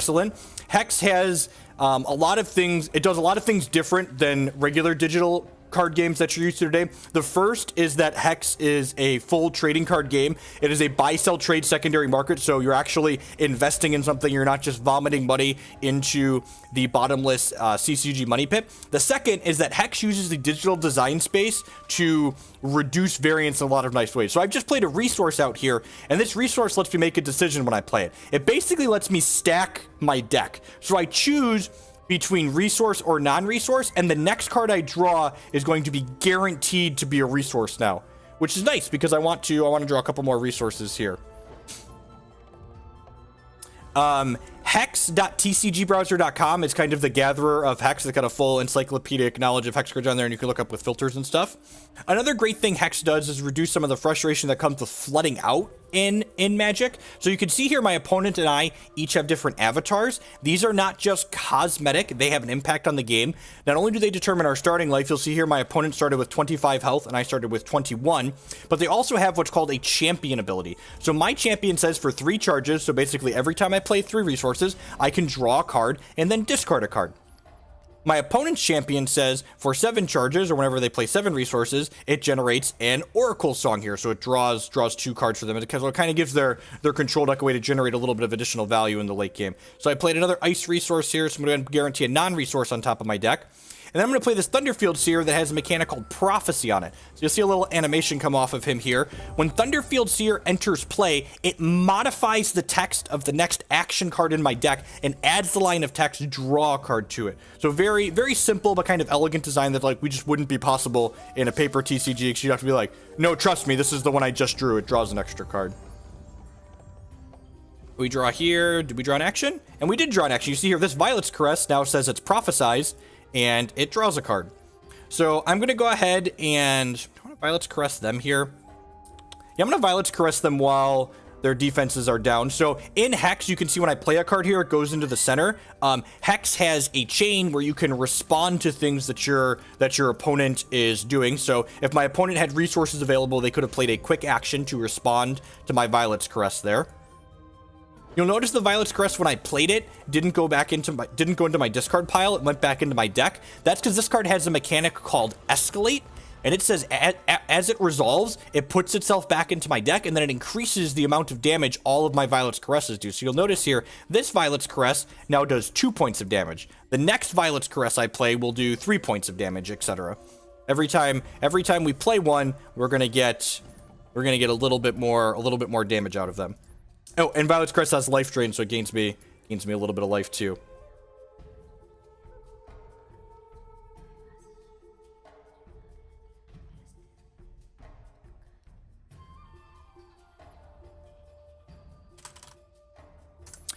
excellent. Hex has a lot of things. It does a lot of things different than regular digital card games that you're used to today. The first is that Hex is a full trading card game. It is a buy, sell, trade secondary market, so you're actually investing in something. You're not just vomiting money into the bottomless Syzygy money pit. The second is that Hex uses the digital design space to reduce variance in a lot of nice ways. So I've just played a resource out here, and this resource lets me make a decision when I play it. It basically lets me stack my deck. So I choose between resource or non-resource, and the next card I draw is going to be guaranteed to be a resource now, which is nice because I want to draw a couple more resources here. Hex.tcgbrowser.com is kind of the gatherer of Hex. It's got a full encyclopedic knowledge of Hex cards on there, and you can look up with filters and stuff. Another great thing Hex does is reduce some of the frustration that comes with flooding out in Magic. So you can see here my opponent and I each have different avatars. These are not just cosmetic, they have an impact on the game. Not only do they determine our starting life, you'll see here my opponent started with 25 health and I started with 21, but they also have what's called a champion ability. So my champion says for 3 charges, so basically every time I play 3 resources, I can draw a card and then discard a card. My opponent's champion says for 7 charges, or whenever they play 7 resources, it generates an Oracle Song here. So it draws 2 cards for them. It kind of gives their control deck a way to generate a little bit of additional value in the late game. So I played another Ice resource here, so I'm going to guarantee a non-resource on top of my deck. And then I'm going to play this Thunderfield Seer that has a mechanic called Prophecy on it. So you'll see a little animation come off of him here. When Thunderfield Seer enters play, it modifies the text of the next action card in my deck and adds the line of text, draw a card to it. So very, very simple but kind of elegant design that we just wouldn't be possible in a paper TCG, because you'd have to be like, no, trust me, this is the one I just drew. It draws an extra card. We draw here. Did we draw an action? And we did draw an action. You see here, this Violet's Caress now says it's Prophesize, and it draws a card. So I'm going to go ahead and I want to Violet's Caress them here. Yeah, I'm going to Violet's Caress them while their defenses are down. So in Hex, you can see when I play a card here, it goes into the center. Hex has a chain where you can respond to things that your opponent is doing. So if my opponent had resources available, they could have played a quick action to respond to my Violet's Caress there. You'll notice the Violet's Caress, when I played it, didn't go into my discard pile. It went back into my deck. That's because this card has a mechanic called Escalate, and it says as it resolves, it puts itself back into my deck, and then it increases the amount of damage all of my Violet's Caresses do. So you'll notice here, this Violet's Caress now does 2 points of damage. The next Violet's Caress I play will do 3 points of damage, etc. Every time we play one, we're gonna get a little bit more damage out of them. Oh, and Violet's Caress has life drain, so it gains me a little bit of life too.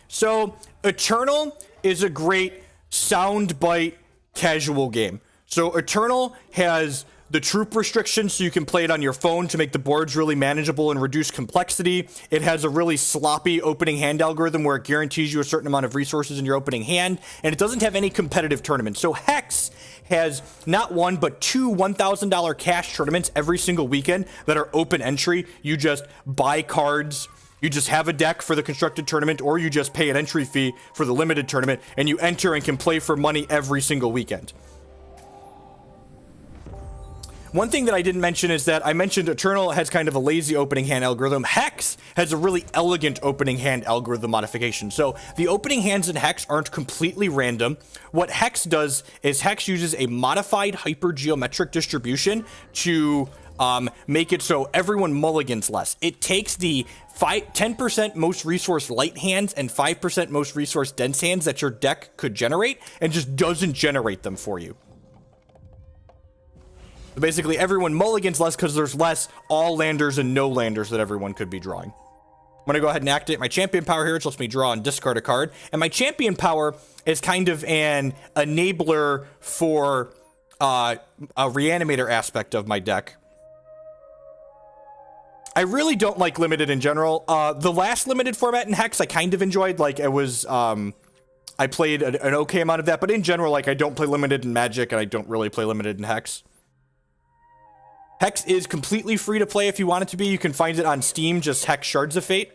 So Eternal is a great soundbite casual game. So Eternal has the troop restriction, so you can play it on your phone to make the boards really manageable and reduce complexity. It has a really sloppy opening hand algorithm where it guarantees you a certain amount of resources in your opening hand, and it doesn't have any competitive tournaments. So Hex has not one, but 2 $1,000 cash tournaments every single weekend that are open entry. You just buy cards, you just have a deck for the constructed tournament, or you just pay an entry fee for the limited tournament, and you enter and can play for money every single weekend. One thing that I didn't mention is that I mentioned Eternal has kind of a lazy opening hand algorithm. Hex has a really elegant opening hand algorithm modification. So the opening hands in Hex aren't completely random. What Hex does is Hex uses a modified hypergeometric distribution to make it so everyone mulligans less. It takes the 10% most resource light hands and 5% most resource dense hands that your deck could generate and just doesn't generate them for you. Basically, everyone mulligans less because there's less all landers and no landers that everyone could be drawing. I'm going to go ahead and activate my champion power here, which lets me draw and discard a card. And my champion power is kind of an enabler for a reanimator aspect of my deck. I really don't like limited in general. The last limited format in Hex I kind of enjoyed. Like, it was I played an okay amount of that, but in general, like, I don't play limited in Magic, and I don't really play limited in Hex. Hex is completely free to play if you want it to be. You can find it on Steam, just Hex Shards of Fate.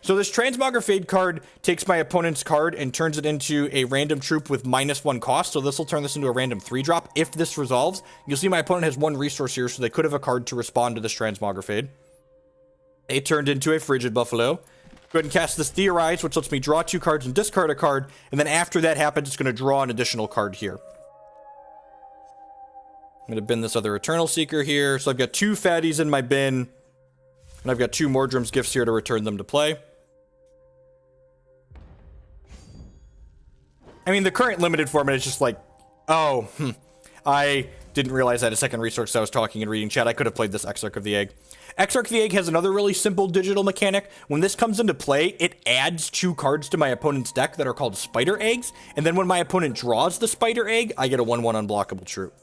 So this Transmogrifade card takes my opponent's card and turns it into a random troop with -1 cost. So this will turn this into a random 3-drop. If this resolves, you'll see my opponent has 1 resource here, so they could have a card to respond to this Transmogrifade. It turned into a Frigid Buffalo. Go ahead and cast this Theorize, which lets me draw 2 cards and discard a card. And then after that happens, it's going to draw an additional card here. I'm going to bin this other Eternal Seeker here. So I've got 2 fatties in my bin. And I've got 2 Mordrom's Gifts here to return them to play. I mean, the current limited format is just like, oh, I didn't realize I had a second resource. I was talking and reading chat. I could have played this Exarch of the Egg. Exarch of the Egg has another really simple digital mechanic. When this comes into play, it adds 2 cards to my opponent's deck that are called Spider Eggs. And then when my opponent draws the Spider Egg, I get a 1/1 unblockable troop.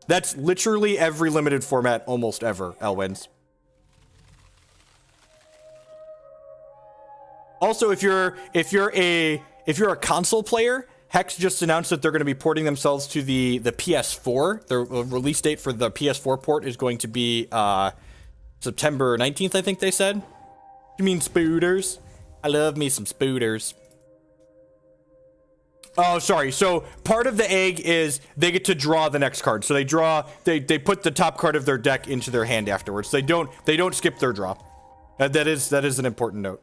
That's literally every limited format almost ever, Elwins. Also, if you're a console player, Hex just announced that they're going to be porting themselves to the PS4. The release date for the PS4 port is going to be September 19th, I think they said. You mean spooters? I love me some spooters. Oh, sorry. So part of the egg is they get to draw the next card. So they put the top card of their deck into their hand afterwards. They don't skip their draw. That is an important note.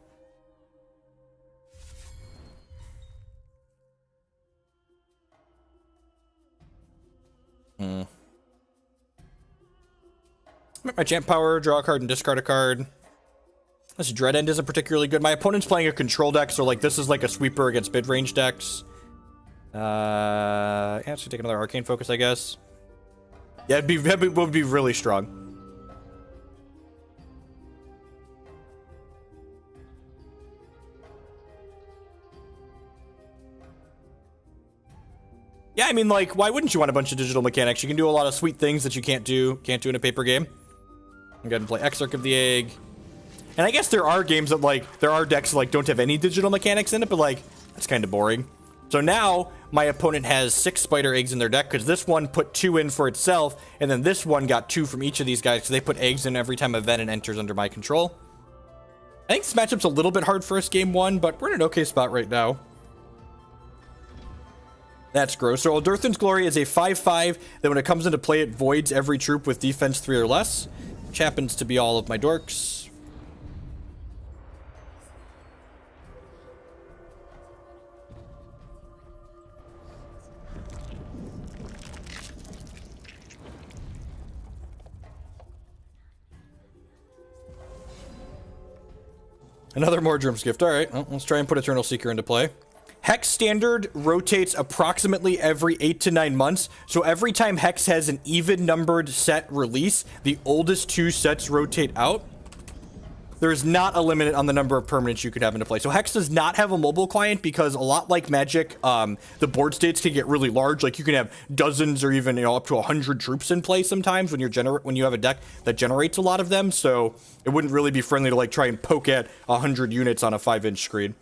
My champ power, draw a card and discard a card. This Dread End isn't particularly good. My opponent's playing a control deck, so like this is like a sweeper against mid-range decks. Yeah, it's gonna take another Arcane Focus, I guess. Yeah, it would be really strong. Yeah, I mean, like, why wouldn't you want a bunch of digital mechanics? You can do a lot of sweet things that you can't do in a paper game. I'm gonna play Exarch of the Egg. And I guess there are games that, like, there are decks that, like, don't have any digital mechanics in it, but, like, that's kind of boring. So now, my opponent has 6 Spider Eggs in their deck, because this one put 2 in for itself, and then this one got 2 from each of these guys, because they put eggs in every time a Venom enters under my control. I think this matchup's a little bit hard for us game 1, but we're in an okay spot right now. That's gross. So Oldurthan's Glory is a 5/5 that when it comes into play, it voids every troop with defense 3 or less, which happens to be all of my dorks. Another Mordrom's Gift. All right, well, let's try and put Eternal Seeker into play. Hex Standard rotates approximately every 8 to 9 months, so every time Hex has an even-numbered set release, the oldest 2 sets rotate out. There's not a limit on the number of permanents you could have into play. So Hex does not have a mobile client because a lot like Magic, the board states can get really large. Like you can have dozens or even up to 100 troops in play sometimes when you have a deck that generates a lot of them. So it wouldn't really be friendly to like try and poke at 100 units on a 5-inch screen.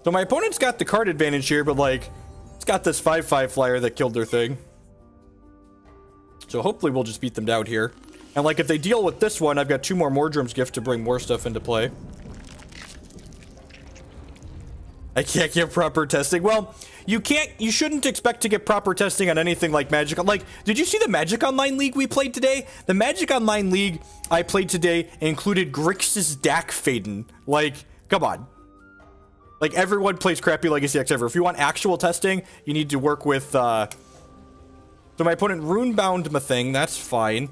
So my opponent's got the card advantage here, but like, it's got this 5/5 flyer that killed their thing. So hopefully we'll just beat them down here. And like, if they deal with this one, I've got 2 more Mordrom's Gift to bring more stuff into play. I can't get proper testing. Well, you shouldn't expect to get proper testing on anything like Magic. Like, did you see the Magic Online League we played today? The Magic Online League I played today included Grixis Dak Faden. Like, come on. Like, everyone plays crappy Legacy X ever. If you want actual testing, you need to work with, So my opponent Runebound my thing, that's fine.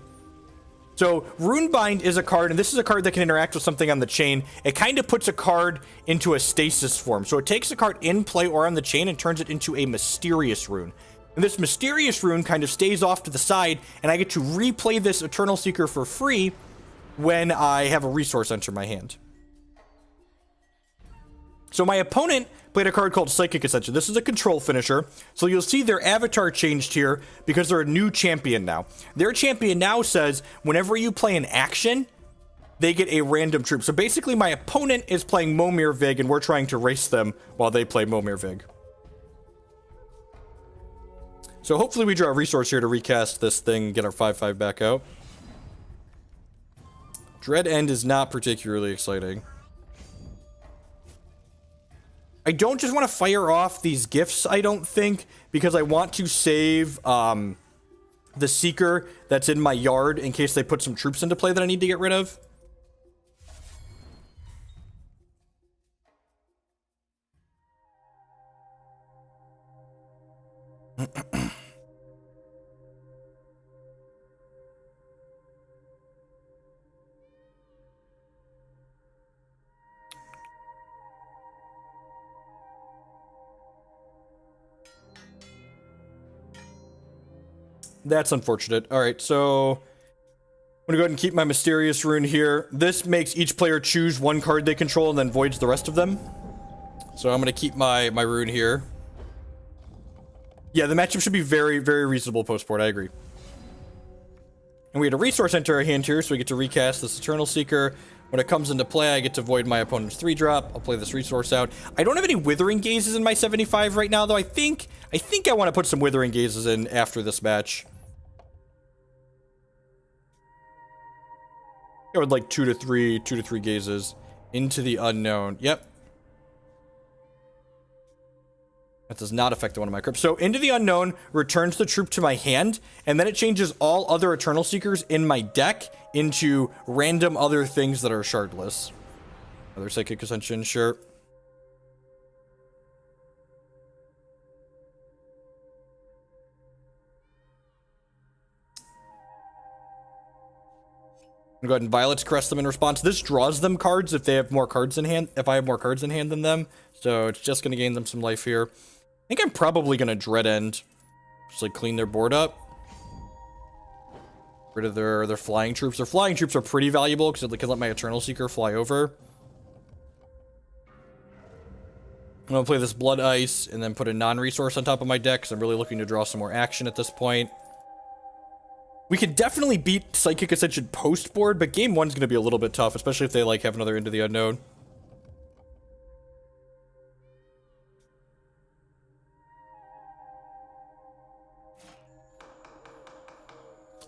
So Runebind is a card, and this is a card that can interact with something on the chain. It kind of puts a card into a stasis form. So it takes a card in play or on the chain and turns it into a mysterious rune. And this mysterious rune kind of stays off to the side, and I get to replay this Eternal Seeker for free when I have a resource enter my hand. So my opponent played a card called Psychic Ascension. This is a control finisher. So you'll see their avatar changed here because they're a new champion now. Their champion now says whenever you play an action, they get a random troop. So basically my opponent is playing Momir Vig and we're trying to race them while they play Momir Vig. So hopefully we draw a resource here to recast this thing, get our 5/5 back out. Dread End is not particularly exciting. I don't just want to fire off these gifts, I don't think, because I want to save the Seeker that's in my yard in case they put some troops into play that I need to get rid of. That's unfortunate. All right, so I'm gonna go ahead and keep my Mysterious Rune here. This makes each player choose one card they control and then voids the rest of them. So I'm gonna keep my rune here. Yeah, the matchup should be very, very reasonable post-board, I agree. And we had a resource enter our hand here, so we get to recast this Eternal Seeker. When it comes into play, I get to void my opponent's 3-drop. I'll play this resource out. I don't have any Withering Gazes in my 75 right now, though. I think I want to put some Withering Gazes in after this match. I would like 2 to 3 gazes into the unknown. Yep. That does not affect one of my crypts. So into the unknown returns the troop to my hand, and then it changes all other Eternal Seekers in my deck into random other things that are shardless. Another Psychic Ascension, sure. I'm gonna go ahead and Violet's Caress them in response. This draws them cards if they have more cards in hand, if I have more cards in hand than them. So it's just gonna gain them some life here. I think I'm probably gonna Dread End. Just like clean their board up. Rid of their flying troops. Their flying troops are pretty valuable because they can let my Eternal Seeker fly over. I'm gonna play this Blood Ice and then put a non-resource on top of my deck because I'm really looking to draw some more action at this point. We could definitely beat Psychic Ascension post-board, but game 1's gonna be a little bit tough, especially if they like have another Into the Unknown.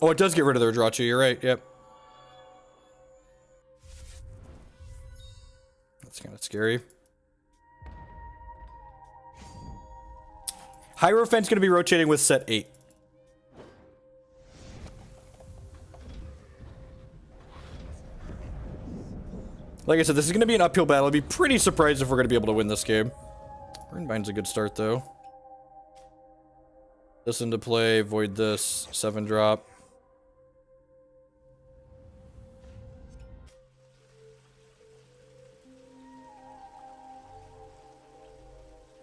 Oh, it does get rid of their draw too, you're right, yep. That's kind of scary. Hierophant's going to be rotating with set 8. Like I said, this is going to be an uphill battle. I'd be pretty surprised if we're going to be able to win this game. Runebind's a good start, though. This into play, void this, 7-drop.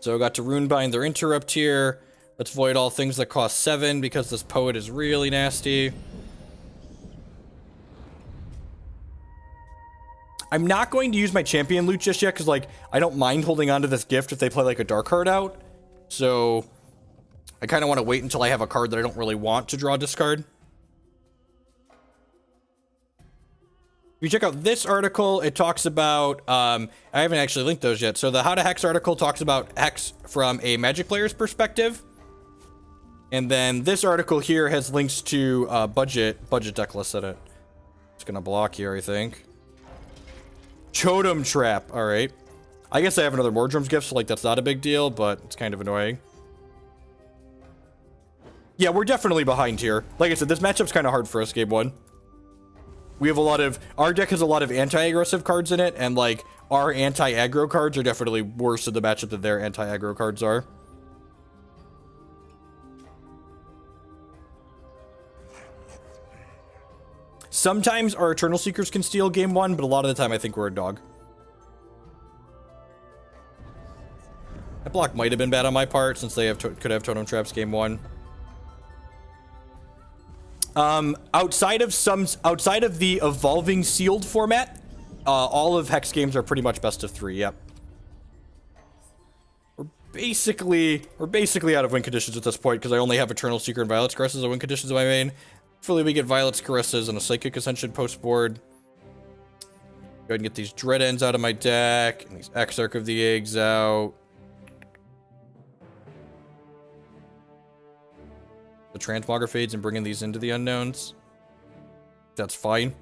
So I got to Runebind their Interrupt here. Let's void all things that cost 7 because this Poet is really nasty. I'm not going to use my champion loot just yet because, like, I don't mind holding on to this gift if they play, like, a dark card out. So I kind of want to wait until I have a card that I don't really want to draw discard. If you check out this article, it talks about, I haven't actually linked those yet. So the How to Hex article talks about Hex from a Magic player's perspective. And then this article here has links to budget deck lists in it. It's going to block here, I think. Totem Trap. All right. I guess I have another Mordrom's Gift, so like that's not a big deal, but it's kind of annoying. Yeah, we're definitely behind here. Like I said, this matchup's kind of hard for us, game 1. We have a lot of, our deck has a lot of anti-aggressive cards in it, and like our anti-aggro cards are definitely worse in the matchup than their anti-aggro cards are. Sometimes our Eternal Seekers can steal game 1, but a lot of the time I think we're a dog. That block might have been bad on my part since they have could have Totem Traps game 1. Outside of the evolving sealed format, all of Hex games are pretty much best of 3. Yep. We're basically out of win conditions at this point because I only have Eternal Seeker and Violet's Caress as win conditions in my main. Hopefully we get Violet's Caresses and a Psychic Ascension post board. Go ahead and get these Dread Ends out of my deck and these Exarch of the Eggs out. The Transmogrifades and bringing these into the unknowns. That's fine.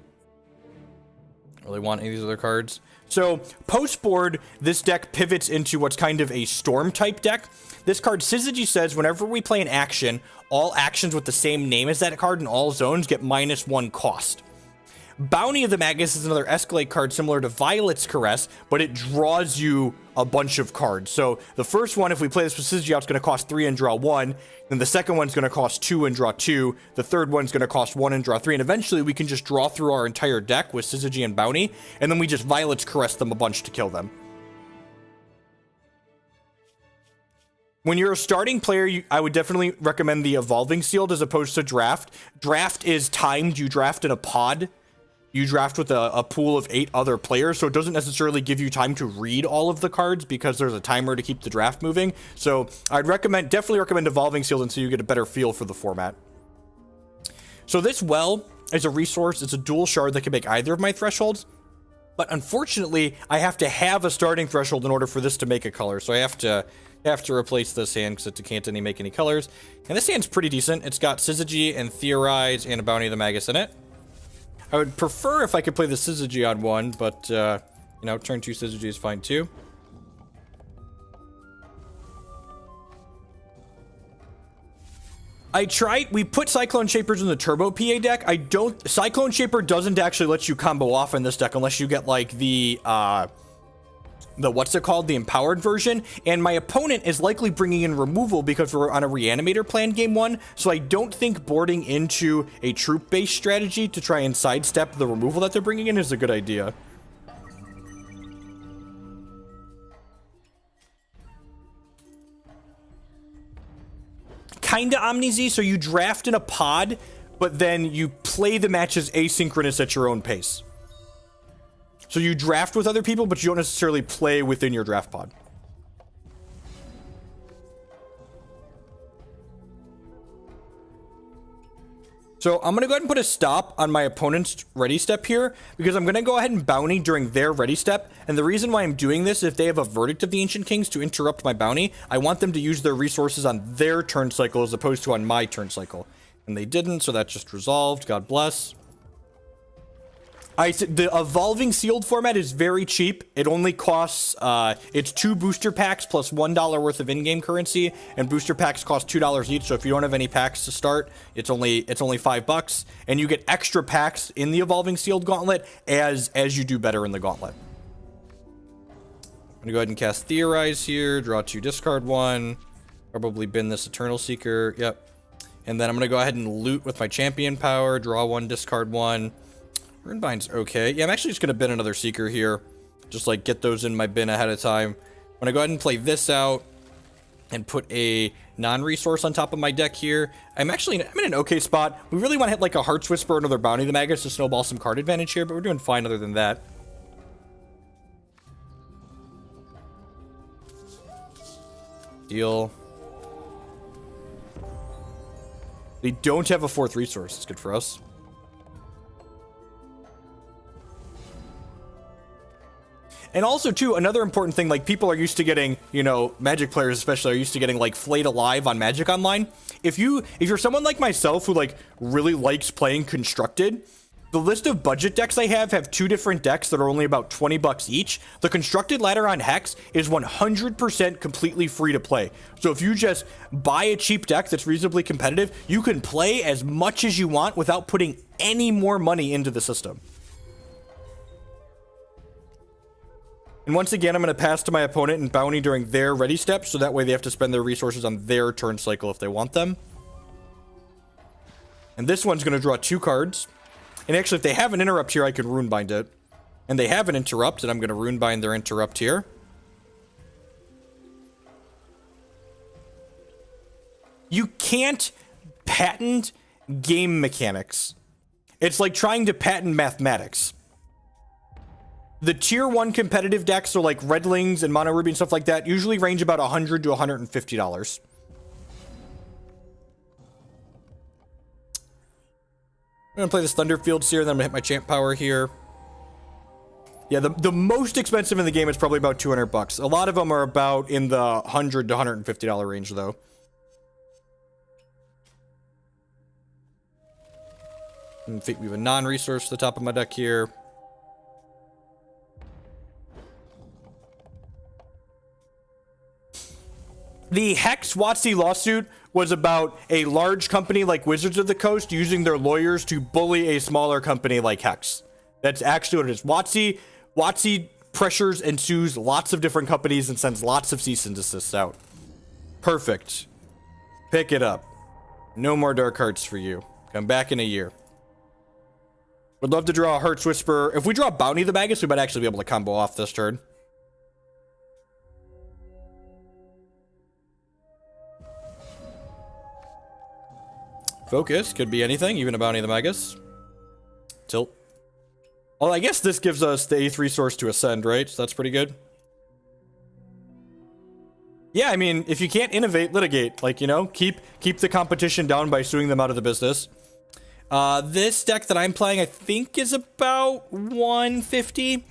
Really want any of these other cards. So, post-board, this deck pivots into what's kind of a Storm-type deck. This card, Syzygy, says whenever we play an action, all actions with the same name as that card in all zones get -1 cost. Bounty of the Magus is another Escalate card similar to Violet's Caress, but it draws you a bunch of cards. So the first one, if we play this with Syzygy out, it's going to cost 3 and draw 1. Then the second one's going to cost 2 and draw 2. The third one's going to cost 1 and draw 3. And eventually we can just draw through our entire deck with Syzygy and Bounty, and then we just Violet's Caress them a bunch to kill them. When you're a starting player, I would definitely recommend the Evolving Sealed as opposed to Draft. Draft is timed. You draft in a pod. You draft with a pool of 8 other players, so it doesn't necessarily give you time to read all of the cards because there's a timer to keep the draft moving. So I'd definitely recommend Evolving Sealed until you get a better feel for the format. So this Well is a resource. It's a dual shard that can make either of my thresholds. But unfortunately, I have to have a starting threshold in order for this to make a color. So I have to replace this hand because it can't make any colors. And this hand's pretty decent. It's got Syzygy and Theorize and a Bounty of the Magus in it. I would prefer if I could play the Syzygy on one, but, you know, turn 2 Syzygy is fine too. We put Cyclone Shapers in the Turbo PA deck. Cyclone Shaper doesn't actually let you combo off in this deck unless you get, like, the what's it called? The empowered version. And my opponent is likely bringing in removal because we're on a reanimator plan game 1. So I don't think boarding into a troop-based strategy to try and sidestep the removal that they're bringing in is a good idea. Kinda Omni-Z, so you draft in a pod, but then you play the matches asynchronous at your own pace. So you draft with other people, but you don't necessarily play within your draft pod. So I'm going to go ahead and put a stop on my opponent's ready step here, because I'm going to go ahead and bounty during their ready step. And the reason why I'm doing this, if they have a Verdict of the Ancient Kings to interrupt my bounty, I want them to use their resources on their turn cycle as opposed to on my turn cycle. And they didn't, so that just resolved. God bless. The Evolving Sealed format is very cheap. It only costs, it's 2 booster packs plus $1 worth of in-game currency, and booster packs cost $2 each, so if you don't have any packs to start, it's only $5, and you get extra packs in the Evolving Sealed Gauntlet as you do better in the Gauntlet. I'm gonna go ahead and cast Theorize here, draw 2, discard 1, probably bin this Eternal Seeker, yep. And then I'm gonna go ahead and loot with my Champion Power, draw 1, discard 1. Runebind's okay. Yeah, I'm actually just going to bin another Seeker here. Just, like, get those in my bin ahead of time. I'm going to go ahead and play this out and put a non-resource on top of my deck here. I'm in an okay spot. We really want to hit, like, a Heart's Whisper or another Bounty of the Magus to snowball some card advantage here, but we're doing fine other than that. Deal. They don't have a 4th resource. It's good for us. And also, too, another important thing, like, people are used to getting, you know, Magic players especially are used to getting, like, flayed alive on Magic Online. If you're someone like myself who, like, really likes playing Constructed, the list of budget decks I have 2 different decks that are only about $20 each. The Constructed Ladder on Hex is 100% completely free to play. So if you just buy a cheap deck that's reasonably competitive, you can play as much as you want without putting any more money into the system. And once again, I'm going to pass to my opponent and bounty during their ready step, so that way they have to spend their resources on their turn cycle if they want them. And this one's going to draw 2 cards. And actually, if they have an interrupt here, I can Runebind it. And they have an interrupt, and I'm going to Runebind their interrupt here. You can't patent game mechanics. It's like trying to patent mathematics. The tier 1 competitive decks, so like Redlings and Mono Ruby and stuff like that, usually range about $100 to $150. I'm gonna play this Thunderfield Seer, then I'm gonna hit my Champ Power here. Yeah, the most expensive in the game is probably about $200. A lot of them are about in the $100 to $150 range, though. And we have a non-resource to the top of my deck here. The Hex WotC lawsuit was about a large company like Wizards of the Coast using their lawyers to bully a smaller company like Hex. That's actually what it is. WotC pressures and sues lots of different companies and sends lots of cease and desists out. Perfect. Pick it up. No more Dark Hearts for you. Come back in a year. Would love to draw a Heart's Whisper. If we draw Bounty the Magus, we might actually be able to combo off this turn. Focus could be anything, even a Bounty the Magus. Tilt. Well, I guess this gives us the 8th resource to ascend, right? So that's pretty good. Yeah, I mean, if you can't innovate, litigate. Like, you know, keep the competition down by suing them out of the business. This deck that I'm playing, I think, is about 150.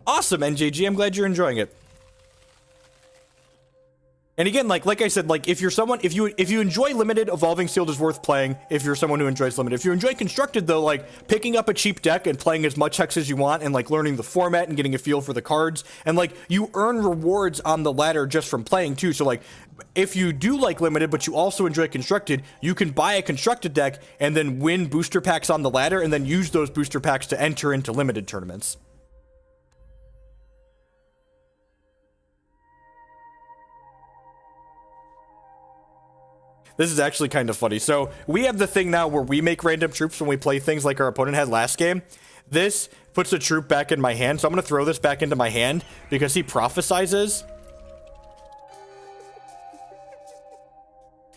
Awesome, NJG. I'm glad you're enjoying it. And again, like I said, like if you're someone, if you enjoy limited, Evolving Sealed is worth playing. If you're someone who enjoys limited, if you enjoy constructed though, like picking up a cheap deck and playing as much Hex as you want, and like learning the format and getting a feel for the cards, and like you earn rewards on the ladder just from playing too. So like, if you do like limited, but you also enjoy constructed, you can buy a constructed deck and then win booster packs on the ladder, and then use those booster packs to enter into limited tournaments. This is actually kind of funny. So we have the thing now where we make random troops when we play things like our opponent had last game. This puts a troop back in my hand. So I'm going to throw this back into my hand because he prophesizes.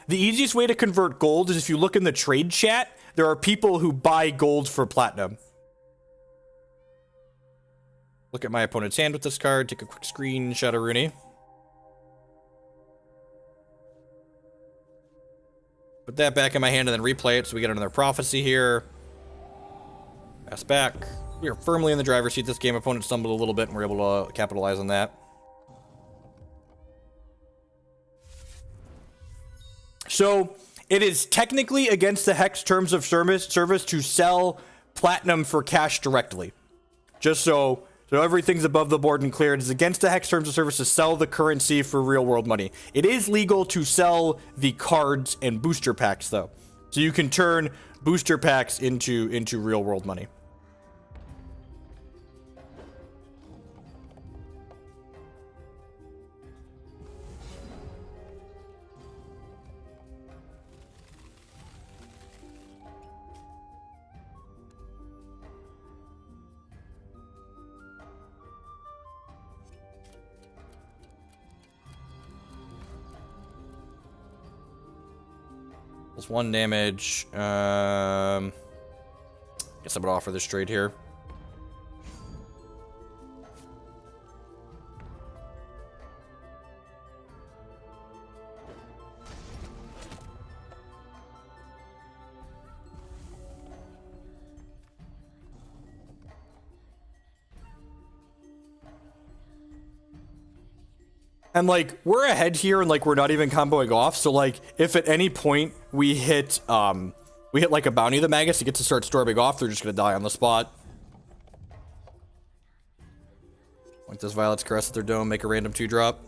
The easiest way to convert gold is if you look in the trade chat, there are people who buy gold for platinum. Look at my opponent's hand with this card. Take a quick screenshot of Rooney. Put that back in my hand and then replay it so we get another prophecy here. Pass back. We are firmly in the driver's seat this game. Opponent stumbled a little bit and we're able to capitalize on that. So it is technically against the Hex terms of service to sell platinum for cash directly. Just so everything's above the board and clear. It is against the Hex terms of service to sell the currency for real world money. It is legal to sell the cards and booster packs though. So you can turn booster packs into real world money. Plus 1 damage. Guess I'm gonna offer this trade here. And like we're ahead here and like we're not even comboing off, so like if at any point we hit like a Bounty of the Magus, he gets to start storming off, they're just gonna die on the spot. Like this Violet's Caress at their dome, make a random 2-drop.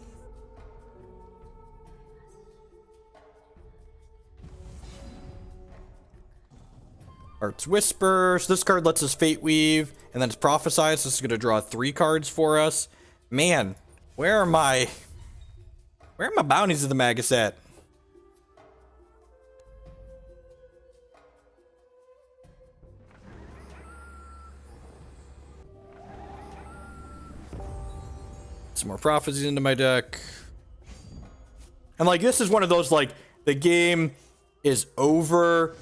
Heart's Whisper. So this card lets us Fate Weave, and then it's Prophesize. This is gonna draw 3 cards for us. Man, where are my bounties of the Magus at? Some more prophecies into my deck. And like this is one of those like the game is over,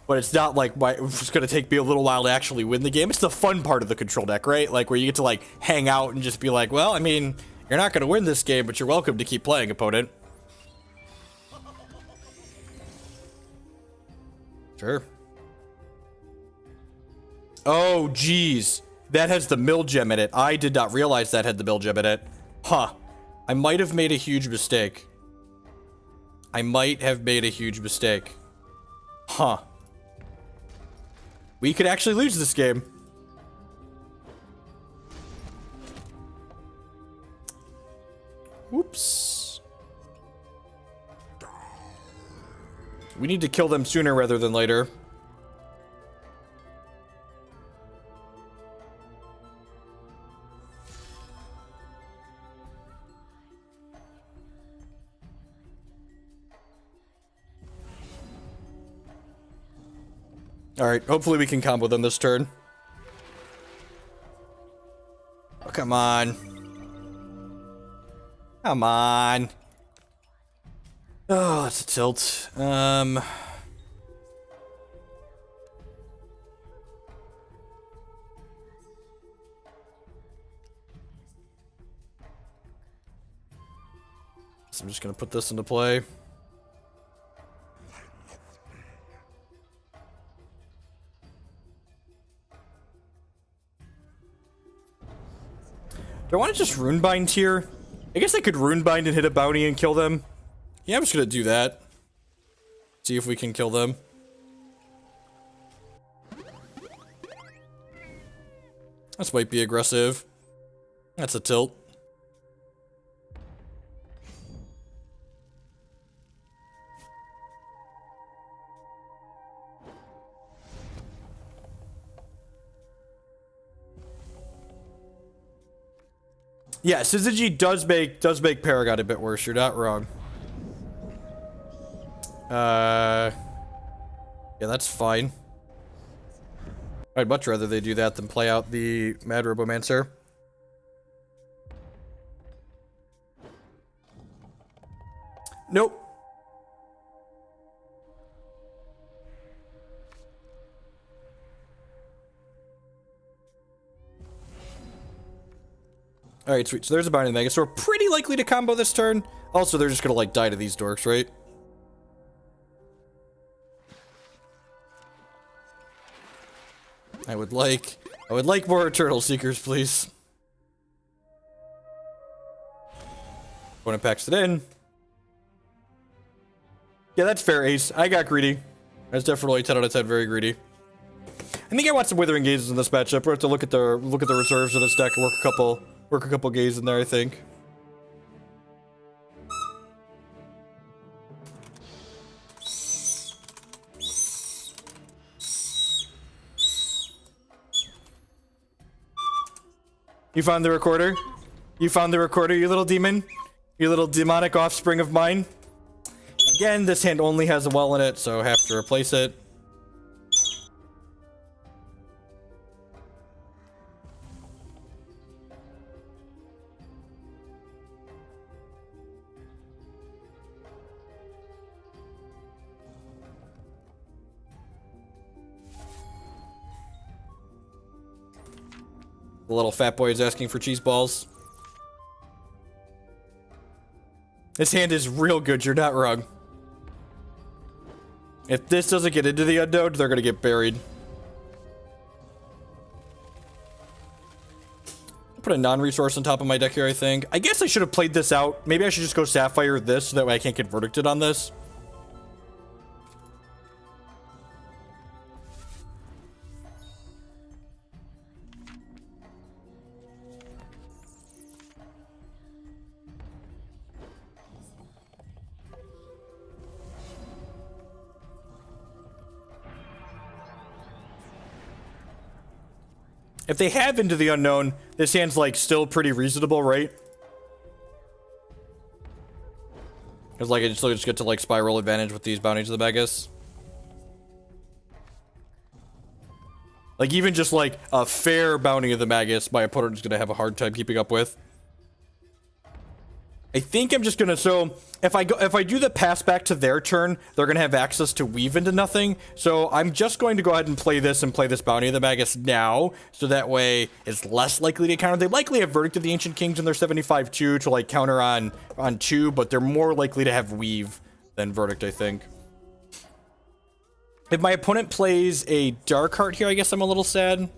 but it's not like it's gonna take me a little while to actually win the game. It's the fun part of the control deck, right? Like where you get to like hang out and just be like, well, I mean, you're not gonna win this game, but you're welcome to keep playing, opponent. Sure. Oh, geez. That has the mill gem in it. I did not realize that had the mill gem in it. Huh. I might have made a huge mistake. Huh. we could actually lose this game. Whoops. We need to kill them sooner rather than later. Alright, hopefully we can combo them this turn. Oh, come on. Come on. Oh, that's a tilt. So I'm just gonna put this into play. Do I want to just Runebind here? I guess I could Runebind and hit a bounty and kill them. Yeah, I'm just gonna do that. See if we can kill them. This might be aggressive. That's a tilt. Yeah, Syzygy does make Paragon a bit worse. You're not wrong. Yeah, that's fine. I'd much rather they do that than play out the Mad Robomancer. Nope. Alright, sweet. So there's a bounty in the Magus. So we're pretty likely to combo this turn. Also, they're just gonna, like, die to these dorks, right? I would like more Eternal Seekers, please. Opponent packs it in. Yeah, that's fair, Ace. I got greedy. That's definitely 10 out of 10, very greedy. I think I want some Withering Gazes in this matchup. We'll have to look at the reserves of this deck and work a couple gaze in there, I think. You found the recorder? You found the recorder, you little demon? You little demonic offspring of mine? Again, this hand only has a well in it, so I have to replace it. The little fat boy is asking for cheese balls. This hand is real good, you're not wrong. If this doesn't get into the unknown, they're gonna get buried. Put a non-resource on top of my deck here, I think. I guess I should have played this out. Maybe I should just go Sapphire this, so that way I can't get verdicted on this. If they have Into the Unknown, this hand's, like, still pretty reasonable, right? Because, like, I still just get to, like, spiral advantage with these bounties of the Magus. Like, even just, like, a fair bounty of the Magus, my opponent is going to have a hard time keeping up with. I think I'm just gonna, so if I do the pass back to their turn, they're gonna have access to weave into nothing. So I'm just going to go ahead and play this bounty of the Magus now, so that way it's less likely to counter. They likely have Verdict of the Ancient Kings in their 75-2 to like counter on 2, but they're more likely to have weave than Verdict, I think. If my opponent plays a Darkheart here, I guess I'm a little sad.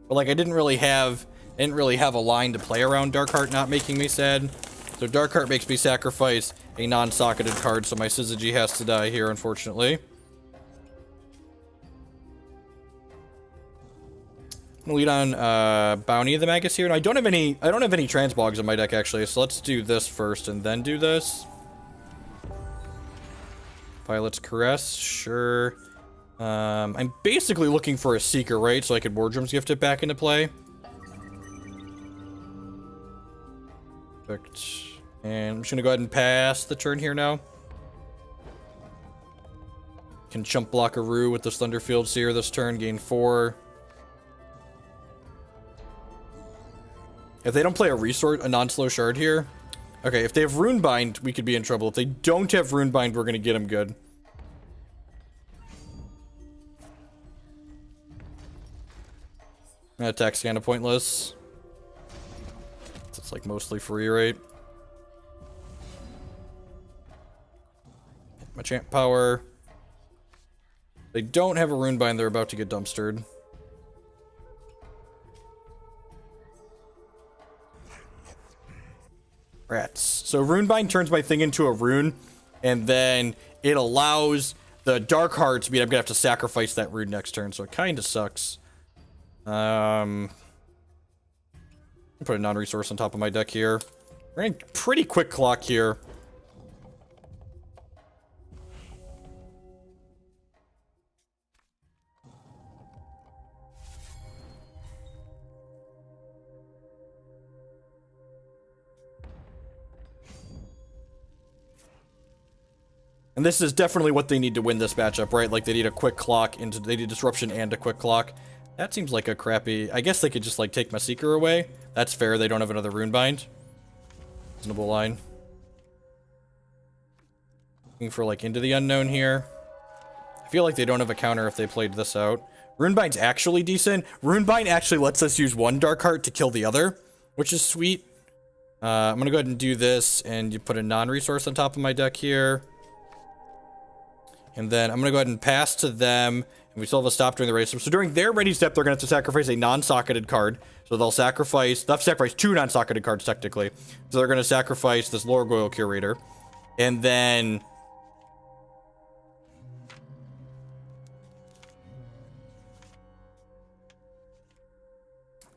But like I didn't really have a line to play around Darkheart not making me sad. So Darkheart makes me sacrifice a non-socketed card, so my Syzygy has to die here, unfortunately. I'm gonna lead on Bounty of the Magus here. And I don't have any transmogs in my deck actually, so let's do this first and then do this. Pilot's Caress, sure. I'm basically looking for a Seeker, right? So I could Mordrom's Gift it back into play. Perfect. And I'm just gonna go ahead and pass the turn here now. Can chump block a Rue with this Thunderfield Seer this turn, gain 4. If they don't play a non-slow shard here. Okay, if they have Runebind, we could be in trouble. If they don't have Runebind, we're gonna get them good. Attack's kind of pointless. It's like mostly free, right? My champ power. They don't have a Runebind, they're about to get dumpstered. Rats. So Runebind turns my thing into a rune, and then it allows the Dark Heart to be, I'm gonna have to sacrifice that rune next turn, so it kinda sucks. Put a non-resource on top of my deck here. We're in pretty quick clock here. And this is definitely what they need to win this matchup, right? Like, they need a quick clock, they need disruption and a quick clock. That seems like a crappy... I guess they could just, like, take my Seeker away. That's fair, they don't have another Runebind. Reasonable line. Looking for, like, Into the Unknown here. I feel like they don't have a counter if they played this out. Runebind's actually decent. Runebind actually lets us use one Dark Heart to kill the other, which is sweet. I'm gonna go ahead and do this, and you put a non-resource on top of my deck here. And then I'm going to go ahead and pass to them. And we still have a stop during the race. So during their ready step, they're going to have to sacrifice a non-socketed card. So they'll have to sacrifice 2 non-socketed cards, technically. So they're going to sacrifice this Lorgoyle Curator. And then...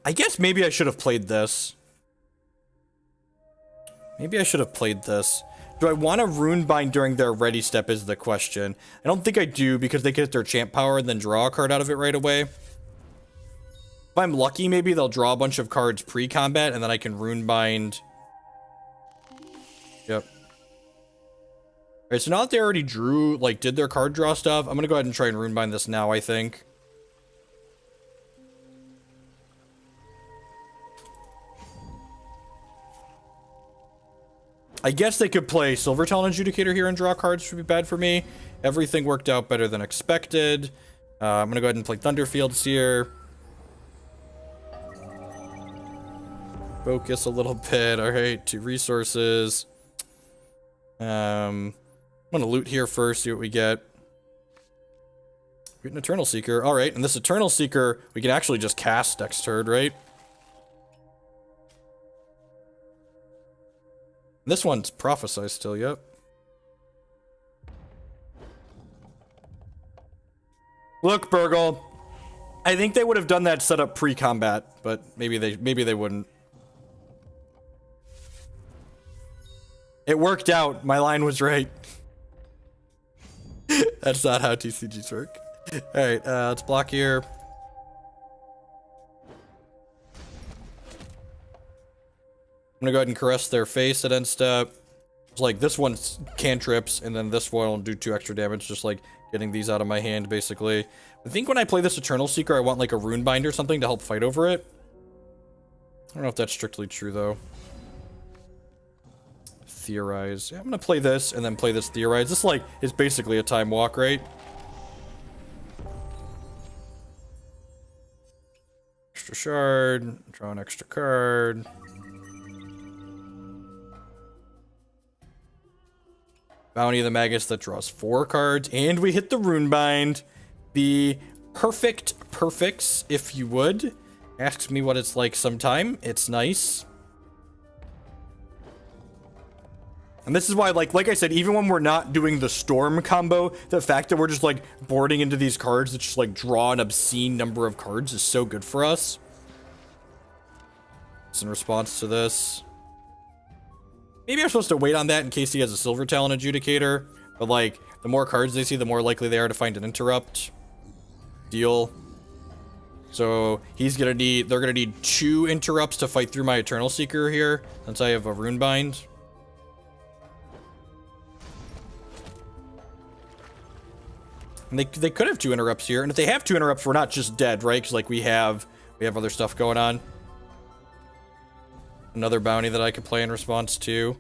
I guess maybe I should have played this. Do I want to Runebind during their ready step is the question. I don't think I do because they get their champ power and then draw a card out of it right away. If I'm lucky, maybe they'll draw a bunch of cards pre-combat and then I can Runebind. Yep. Alright, so now that they already drew, like, did their card draw stuff, I'm gonna go ahead and try and Runebind this now, I think. I guess they could play Silver Talon Adjudicator here and draw cards, which would be bad for me. Everything worked out better than expected. I'm gonna go ahead and play Thunderfield Seer. Focus a little bit. Alright, 2 resources. I'm gonna loot here first, see what we get. We get an Eternal Seeker. Alright, and this Eternal Seeker, we can actually just cast next turn, right? This one's Prophesy still, yep. Look, Burgle. I think they would have done that setup pre-combat, but maybe they wouldn't. It worked out. My line was right. That's not how TCGs work. Alright, let's block here. I'm gonna go ahead and Caress their face at end step. It's like this one's cantrips, and then this one will do 2 extra damage, just like getting these out of my hand, basically. I think when I play this Eternal Seeker, I want like a Runebind or something to help fight over it. I don't know if that's strictly true, though. Theorize. Yeah, I'm gonna play this, and then play this Theorize. This, like, is basically a time walk, right? Extra shard. Draw an extra card. Bounty of the Magus that draws 4 cards, and we hit the Runebind. The perfect perfects, if you would. Asks me what it's like sometime. It's nice. And this is why, like I said, even when we're not doing the Storm combo, the fact that we're just, like, boarding into these cards that just, like, draw an obscene number of cards is so good for us. It's in response to this. Maybe I'm supposed to wait on that in case he has a Silver Talon Adjudicator. But, like, the more cards they see, the more likely they are to find an interrupt. Deal. So, they're gonna need 2 interrupts to fight through my Eternal Seeker here, since I have a Runebind. And they could have 2 interrupts here, and if they have 2 interrupts, we're not just dead, right? Because, like, we have other stuff going on. Another bounty that I could play in response to.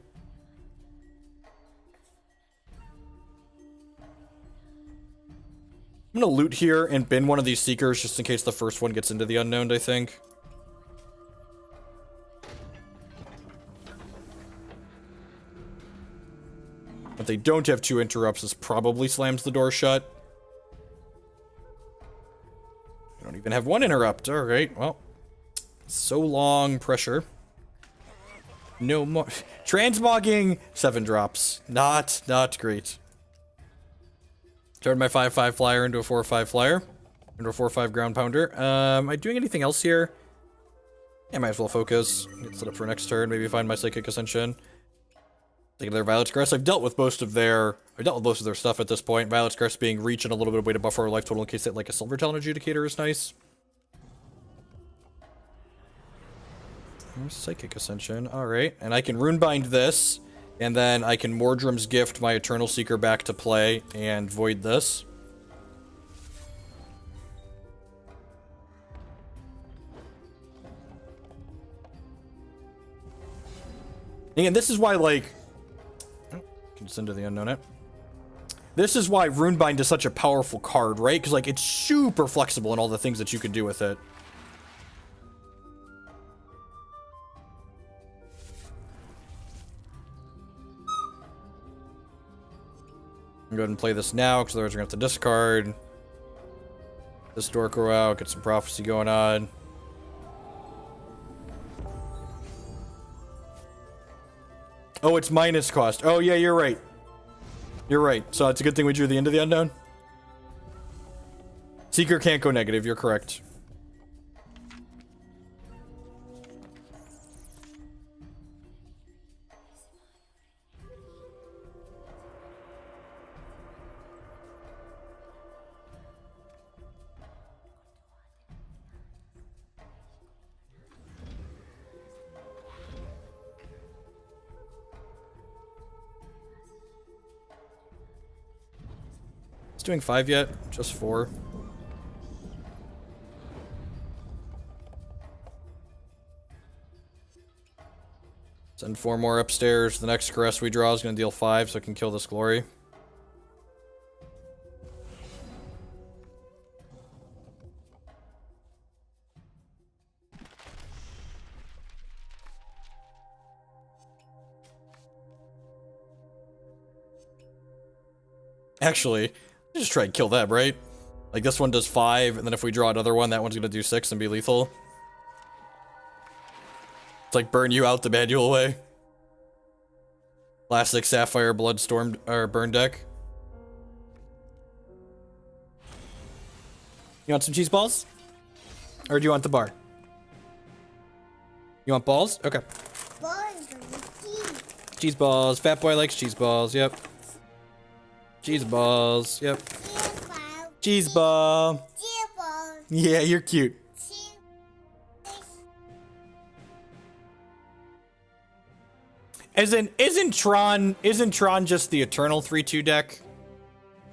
I'm gonna loot here and bin one of these Seekers just in case the first one gets into the Unknown, I think. If they don't have 2 interrupts, this probably slams the door shut. I don't even have 1 interrupt. Alright, well. So long, pressure. No more. Transmogging, 7 drops. Not great. Turned my 5/5 flyer into a 4/5 flyer. Into a 4/5 ground pounder. Am I doing anything else here? Yeah, might as well focus. Get set up for next turn. Maybe find my Psychic Ascension. Take their Violet's Crest. I've dealt with most of their stuff at this point. Violet's Crest being reach and a little bit of way to buffer our life total in case that, like, a Silver Talon Adjudicator is nice. There's Psychic Ascension. Alright. And I can Runebind this. And then I can Mordrom's Gift my Eternal Seeker back to play and void this. And this is why, like... Oh, can send to the Unknown it. This is why Runebind is such a powerful card, right? Because, like, it's super flexible in all the things that you can do with it. I'm going to go ahead and play this now, because otherwise we're going to have to discard. This Dorko out, get some prophecy going on. Oh, it's minus cost. Oh, yeah, you're right. You're right. So it's a good thing we drew the end of the Unknown. Seeker can't go negative, you're correct. It's doing 5 yet? Just 4. Send 4 more upstairs. The next Caress we draw is going to deal 5, so I can kill this Glory. Actually, just try and kill them, right? Like, this one does 5, and then if we draw another one, that one's gonna do 6 and be lethal. It's like burn you out the manual way. Classic Sapphire Bloodstorm or burn deck. You want some cheese balls? Or do you want the bar? You want balls? Okay. Cheese balls. Fat boy likes cheese balls, yep. Cheese balls, yep. Cheese ball. Yeah, you're cute. Isn't Tron just the Eternal 3/2 deck?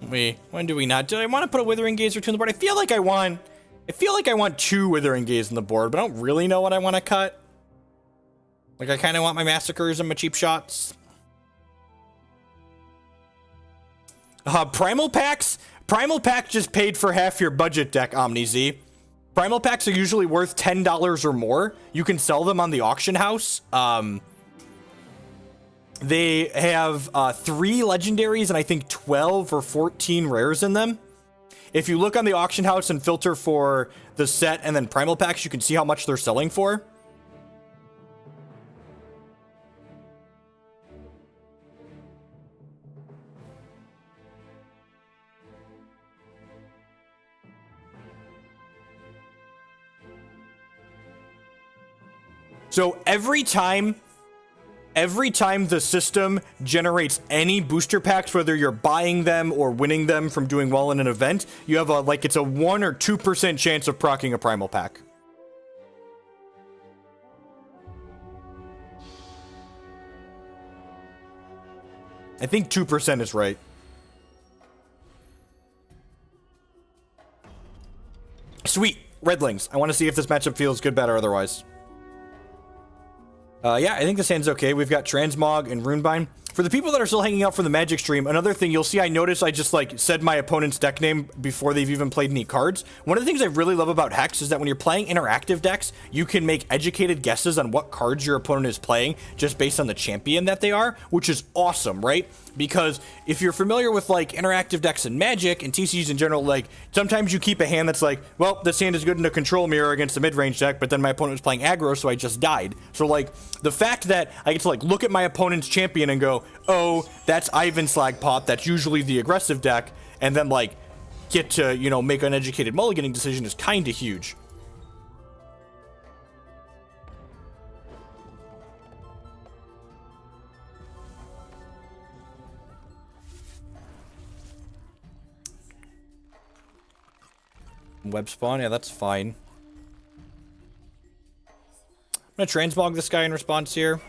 When do we not? Do I want to put a Withering Gaze or 2 on the board? I feel like I want 2 Withering Gaze on the board, but I don't really know what I want to cut. Like, I kind of want my Massacres and my cheap shots. Primal packs? Primal pack just paid for half your budget deck, OmniZ. Primal packs are usually worth $10 or more. You can sell them on the auction house. They have 3 legendaries and I think 12 or 14 rares in them. If you look on the auction house and filter for the set and then primal packs, you can see how much they're selling for. So every time the system generates any booster packs, whether you're buying them or winning them from doing well in an event, you have a, like, it's a 1 or 2% chance of proccing a primal pack. I think 2% is right. Sweet. Redlings. I want to see if this matchup feels good, bad, or otherwise. Yeah, I think this hand's okay. We've got Transmog and Runebind. For the people that are still hanging out from the Magic stream, another thing you'll see, I noticed I just, like, said my opponent's deck name before they've even played any cards. One of the things I really love about Hex is that when you're playing interactive decks, you can make educated guesses on what cards your opponent is playing just based on the champion that they are, which is awesome, right? Because if you're familiar with, like, interactive decks in Magic and TCGs in general, like, sometimes you keep a hand that's like, well, this hand is good in a control mirror against a mid-range deck, but then my opponent was playing aggro, so I just died. So, like, the fact that I get to, like, look at my opponent's champion and go, oh, that's Ivan Slagpot, that's usually the aggressive deck, and then, like, get to, you know, make an educated mulliganing decision is kind of huge. Web spawn, yeah, that's fine. I'm gonna transmog this guy in response here.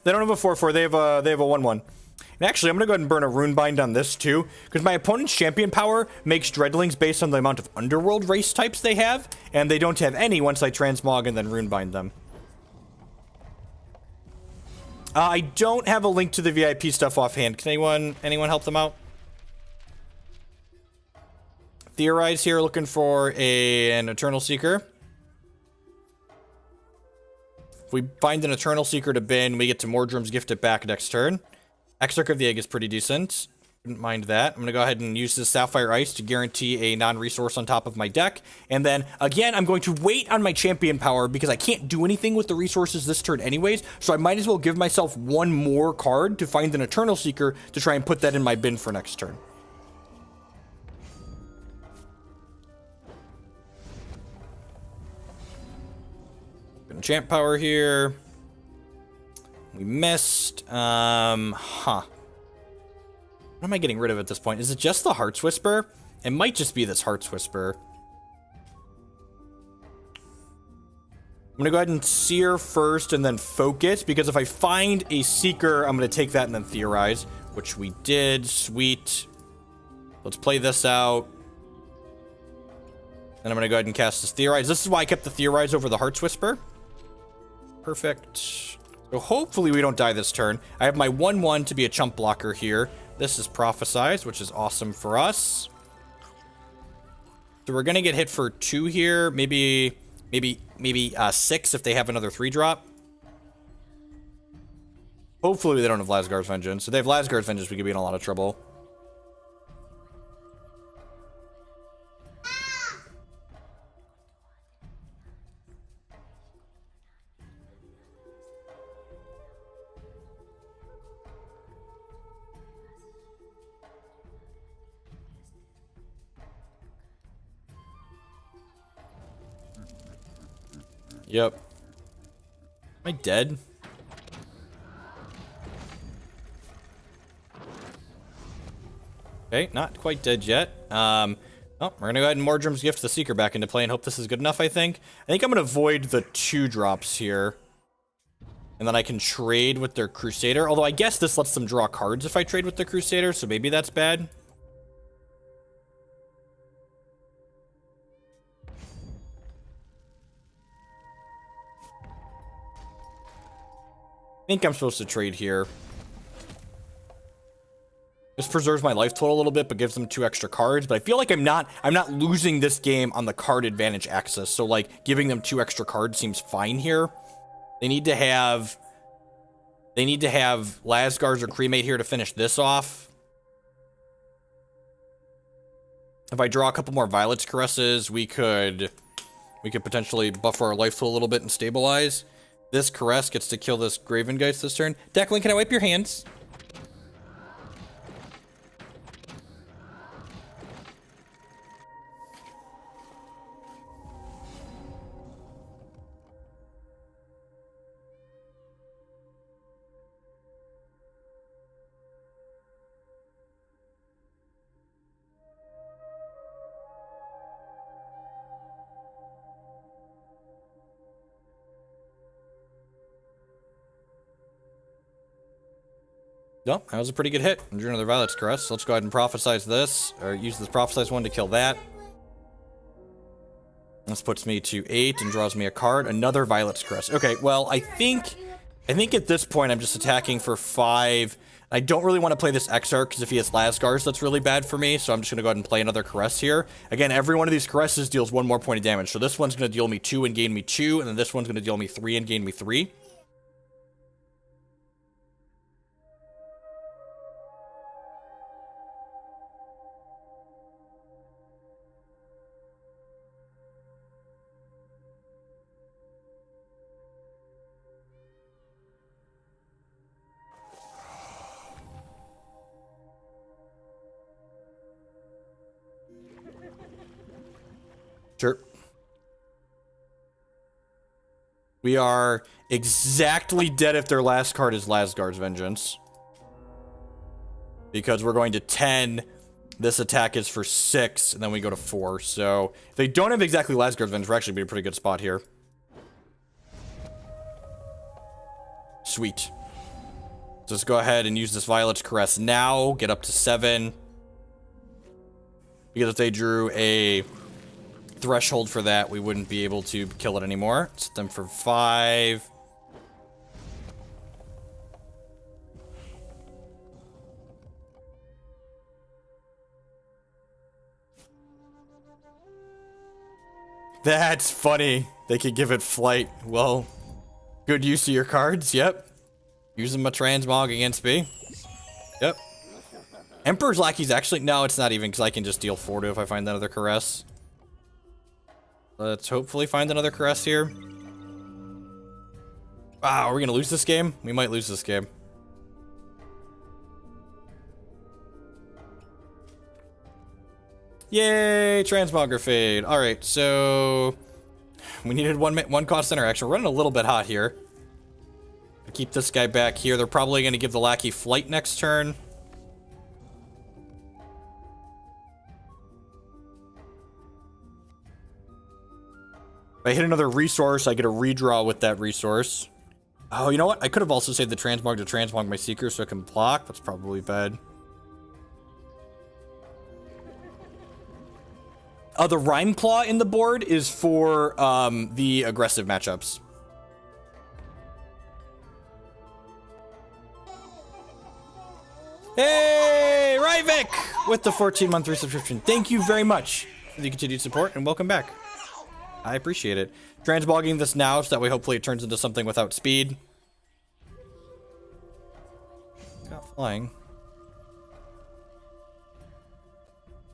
They don't have a 4/4, they have a 1/1. And actually, I'm gonna go ahead and burn a Runebind on this too, because my opponent's champion power makes Dreadlings based on the amount of Underworld race types they have, and they don't have any once I transmog and then Runebind them. I don't have a link to the VIP stuff offhand. Can anyone help them out? Theorize here, looking for an Eternal Seeker. If we find an Eternal Seeker to bin, we get to Mordrom's gift it back next turn. Exarch of the Egg is pretty decent. Wouldn't mind that. I'm going to go ahead and use this Sapphire Ice to guarantee a non-resource on top of my deck. And then, again, I'm going to wait on my champion power because I can't do anything with the resources this turn anyways, so I might as well give myself one more card to find an Eternal Seeker to try and put that in my bin for next turn. Enchant power here. We missed. What am I getting rid of at this point? Is it just the Heart's Whisper? It might just be this Heart's Whisper. I'm gonna go ahead and Seer first and then Focus, because if I find a Seeker, I'm gonna take that and then Theorize, which we did. Sweet. Let's play this out. Then I'm gonna go ahead and cast this Theorize. This is why I kept the Theorize over the Heart's Whisper. Perfect. So hopefully we don't die this turn. I have my 1/1 to be a chump blocker here. This is Prophesize, which is awesome for us. So we're gonna get hit for 2 here. Maybe 6 if they have another 3-drop. Hopefully they don't have Lasgar's Vengeance. If they have Lasgar's Vengeance, we could be in a lot of trouble. Yep. Am I dead? Okay, not quite dead yet. Oh, we're gonna go ahead and Mordrom's gift the Seeker back into play and hope this is good enough, I think. I think I'm gonna avoid the 2-drops here. And then I can trade with their Crusader. Although I guess this lets them draw cards if I trade with the Crusader, so maybe that's bad. I think I'm supposed to trade here. This preserves my life total a little bit, but gives them 2 extra cards. But I feel like I'm not losing this game on the card advantage axis. So, like, giving them 2 extra cards seems fine here. They need to have Lasgar's or Cremate here to finish this off. If I draw a couple more Violet's Caresses, we could potentially buffer our life total a little bit and stabilize. This Caress gets to kill this Gravengeist this turn. Declan, can I wipe your hands? No, that was a pretty good hit. And drew another Violet's Caress. Let's go ahead and prophesize this, or use this prophesize one to kill that. This puts me to 8 and draws me a card. Another Violet's Caress. Okay, well, I think at this point I'm just attacking for 5. I don't really want to play this Exarch, because if he has Lasgars, that's really bad for me. So I'm just going to go ahead and play another Caress here. Again, every one of these Caresses deals 1 more point of damage. So this one's going to deal me 2 and gain me 2, and then this one's going to deal me 3 and gain me 3. Sure. We are exactly dead if their last card is Lasgar's Vengeance. Because we're going to 10. This attack is for 6, and then we go to 4. So, if they don't have exactly Lasgar's Vengeance, we're actually be in a pretty good spot here. Sweet. So let's go ahead and use this Violet's Caress now. Get up to 7. Because if they drew a threshold for that, we wouldn't be able to kill it anymore. Set them for 5. That's funny. They could give it flight. Well, good use of your cards. Yep. Using my Transmog against me. Yep. Emperor's Lackey's actually... No, it's not even, because I can just deal 4 to if I find another Caress. Let's hopefully find another Caress here. Wow, are we going to lose this game? We might lose this game. Yay, Transmogrifade. Alright, so... we needed one cost interaction. We're running a little bit hot here. Keep this guy back here. They're probably going to give the Lackey flight next turn. If I hit another resource, I get a redraw with that resource. Oh, you know what? I could have also saved the Transmog to Transmog my Seeker so I can block. That's probably bad. The Rhyme Claw in the board is for the aggressive matchups. Hey, Ryvik with the 14-month resubscription. Thank you very much for the continued support, and welcome back. I appreciate it. Transmogging this now, so that way hopefully it turns into something without speed. Got flying.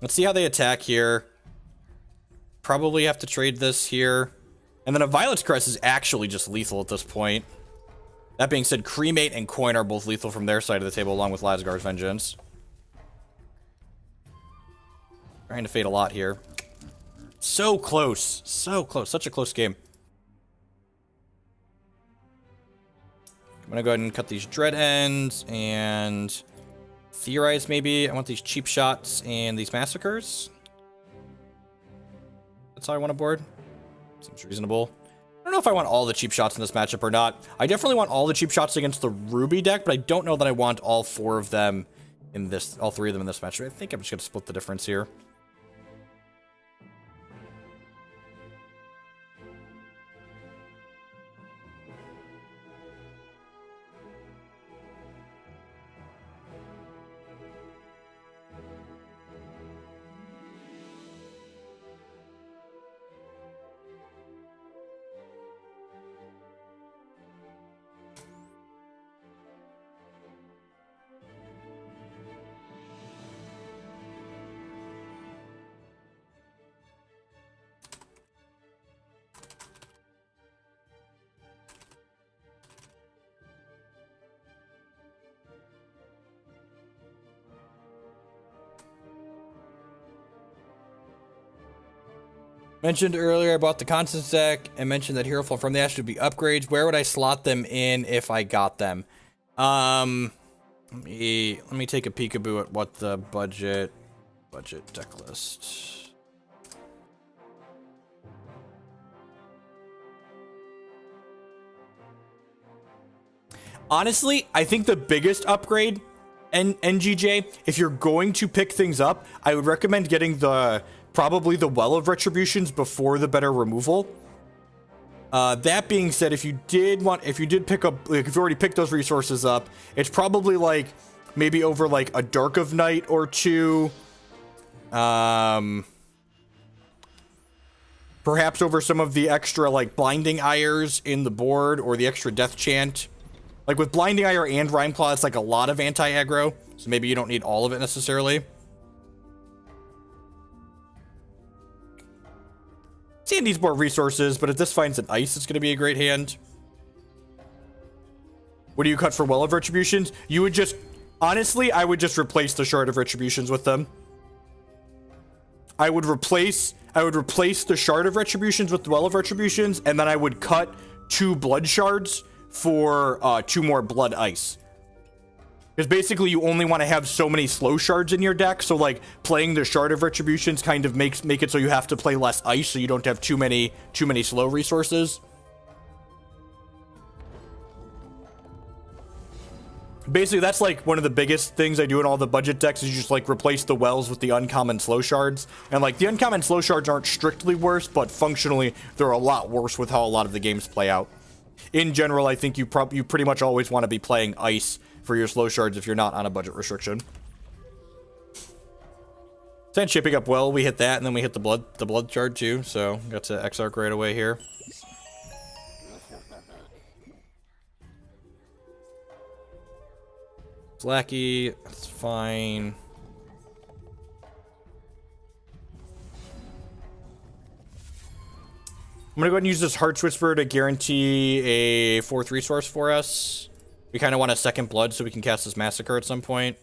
Let's see how they attack here. Probably have to trade this here. And then a Violet's Caress is actually just lethal at this point. That being said, Cremate and Coin are both lethal from their side of the table, along with Lasgar's Vengeance. Trying to fade a lot here. So close. So close. Such a close game. I'm going to go ahead and cut these Dread Ends and Theorize maybe. I want these cheap shots and these Massacres. That's how I want to board. Seems reasonable. I don't know if I want all the cheap shots in this matchup or not. I definitely want all the cheap shots against the Ruby deck, but I don't know that I want all 4 of them in this, all 3 of them in this matchup. I think I'm just going to split the difference here. Mentioned earlier, I bought the Constance deck and mentioned that Hero Fall from the Ash would be upgrades. Where would I slot them in if I got them? Let me take a peekaboo at what the budget deck list. Honestly, I think the biggest upgrade NGJ, if you're going to pick things up, I would recommend getting probably the Well of Retributions before the better removal. That being said, if you did pick up, like, if you already picked those resources up, it's probably like maybe over like a Dark of Night or two. Perhaps over some of the extra like Blinding Ires in the board or the extra Death Chant. Like with Blinding Ire and Rhymeclaw, it's like a lot of anti-aggro, so maybe you don't need all of it necessarily. Sand needs more resources, but if this finds an ice, it's going to be a great hand. What do you cut for Well of Retributions? You would just, honestly, I would just replace the Shard of Retributions with them. I would replace the Shard of Retributions with the Well of Retributions, and then I would cut 2 Blood Shards for 2 more Blood Ice. Because basically you only want to have so many slow shards in your deck, so like playing the Shard of Retributions kind of make it so you have to play less ice, so you don't have too many slow resources. Basically, that's like one of the biggest things I do in all the budget decks is just like replace the wells with the uncommon slow shards. And like the uncommon slow shards aren't strictly worse, but functionally they're a lot worse with how a lot of the games play out. In general, I think you pretty much always want to be playing ice for your slow shards if you're not on a budget restriction. Then shipping up well, we hit that, and then we hit the blood shard too. So got to Exarch right away here. It's lackey, that's fine. I'm gonna go ahead and use this Heart's Whisper to guarantee a 4th resource for us. We kind of want a 2nd blood so we can cast this Massacre at some point.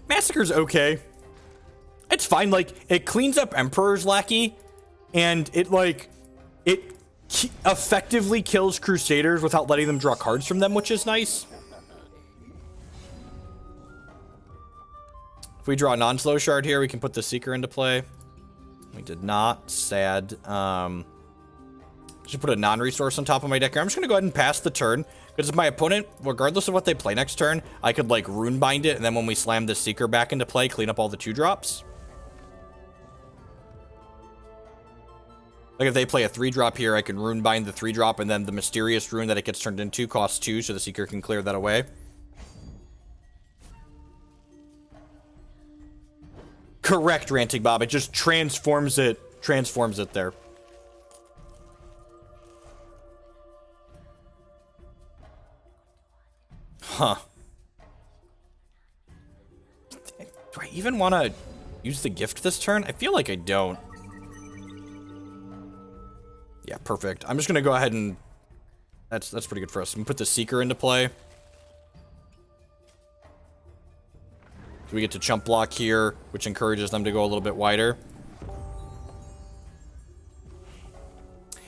Massacre's okay. It's fine. Like, it cleans up Emperor's Lackey, and it effectively kills Crusaders without letting them draw cards from them, which is nice. If we draw a non-slow shard here, we can put the Seeker into play. We did not. Sad. Just put a non-resource on top of my deck here. I'm just going to go ahead and pass the turn. Because if my opponent, regardless of what they play next turn, I could, like, Runebind it, and then when we slam the Seeker back into play, clean up all the 2-drops. Like, if they play a 3-drop here, I can Runebind the 3-drop, and then the mysterious rune that it gets turned into costs 2, so the Seeker can clear that away. Correct, Ranting Bob. It just transforms it there. Huh. Do I even want to use the gift this turn? I feel like I don't. Yeah, perfect. I'm just going to go ahead and... That's pretty good for us. I'm going to put the Seeker into play. So we get to chump block here, which encourages them to go a little bit wider.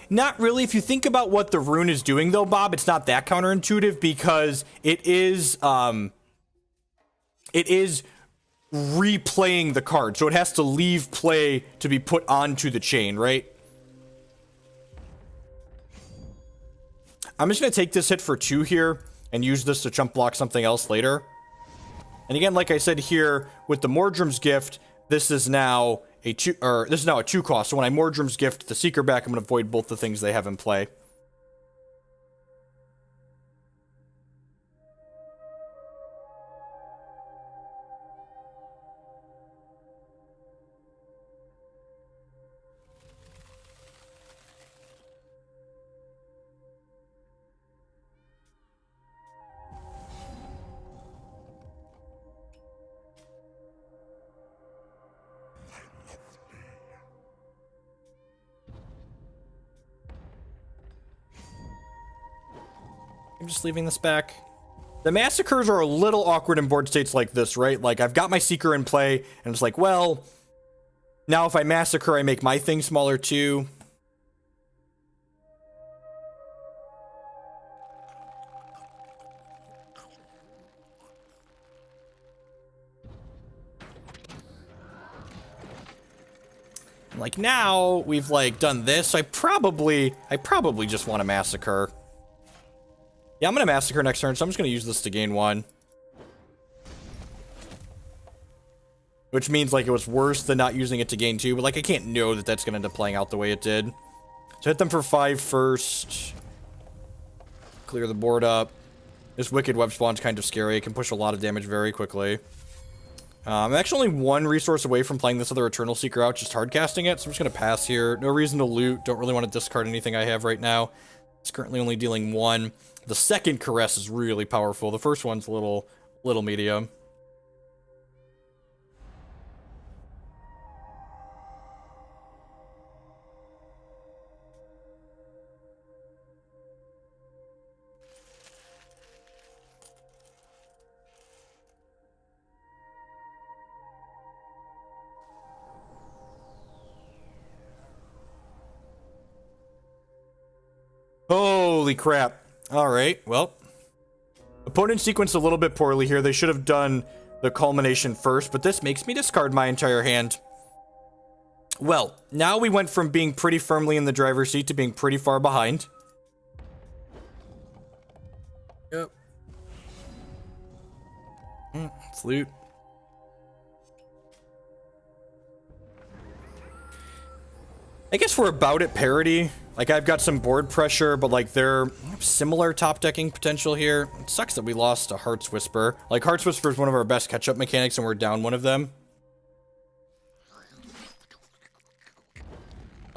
Not really. If you think about what the rune is doing, though, Bob, it's not that counterintuitive because it is replaying the card. So it has to leave play to be put onto the chain, right? I'm just going to take this hit for 2 here and use this to chump block something else later. And again, like I said here, with the Mordrom's Gift, this is now a 2 cost. So when I Mordrom's Gift the Seeker back, I'm going to void both the things they have in play. I'm just leaving this back. The Massacres are a little awkward in board states like this, right? Like, I've got my Seeker in play, and it's like, well, now if I Massacre, I make my thing smaller too. Like, now we've like done this, so I probably just want to Massacre. Yeah, I'm gonna Massacre next turn, so I'm just gonna use this to gain 1. Which means like it was worse than not using it to gain 2, but like I can't know that that's gonna end up playing out the way it did. So hit them for 5 first. Clear the board up. This Wicked Web Spawn's kind of scary. It can push a lot of damage very quickly. I'm actually only 1 resource away from playing this other Eternal Seeker out, just hard casting it, so I'm just going to pass here. No reason to loot, don't really want to discard anything I have right now. It's currently only dealing 1. The second Caress is really powerful. The first one's a little medium. Holy crap. Alright, well. Opponent sequenced a little bit poorly here. They should have done the culmination first, but this makes me discard my entire hand. Well, now we went from being pretty firmly in the driver's seat to being pretty far behind. Yep. Let's loot. I guess we're about at parity. Like, I've got some board pressure, but, like, they're similar top-decking potential here. It sucks that we lost to Heart's Whisper. Like, Heart's Whisper is one of our best catch-up mechanics, and we're down one of them.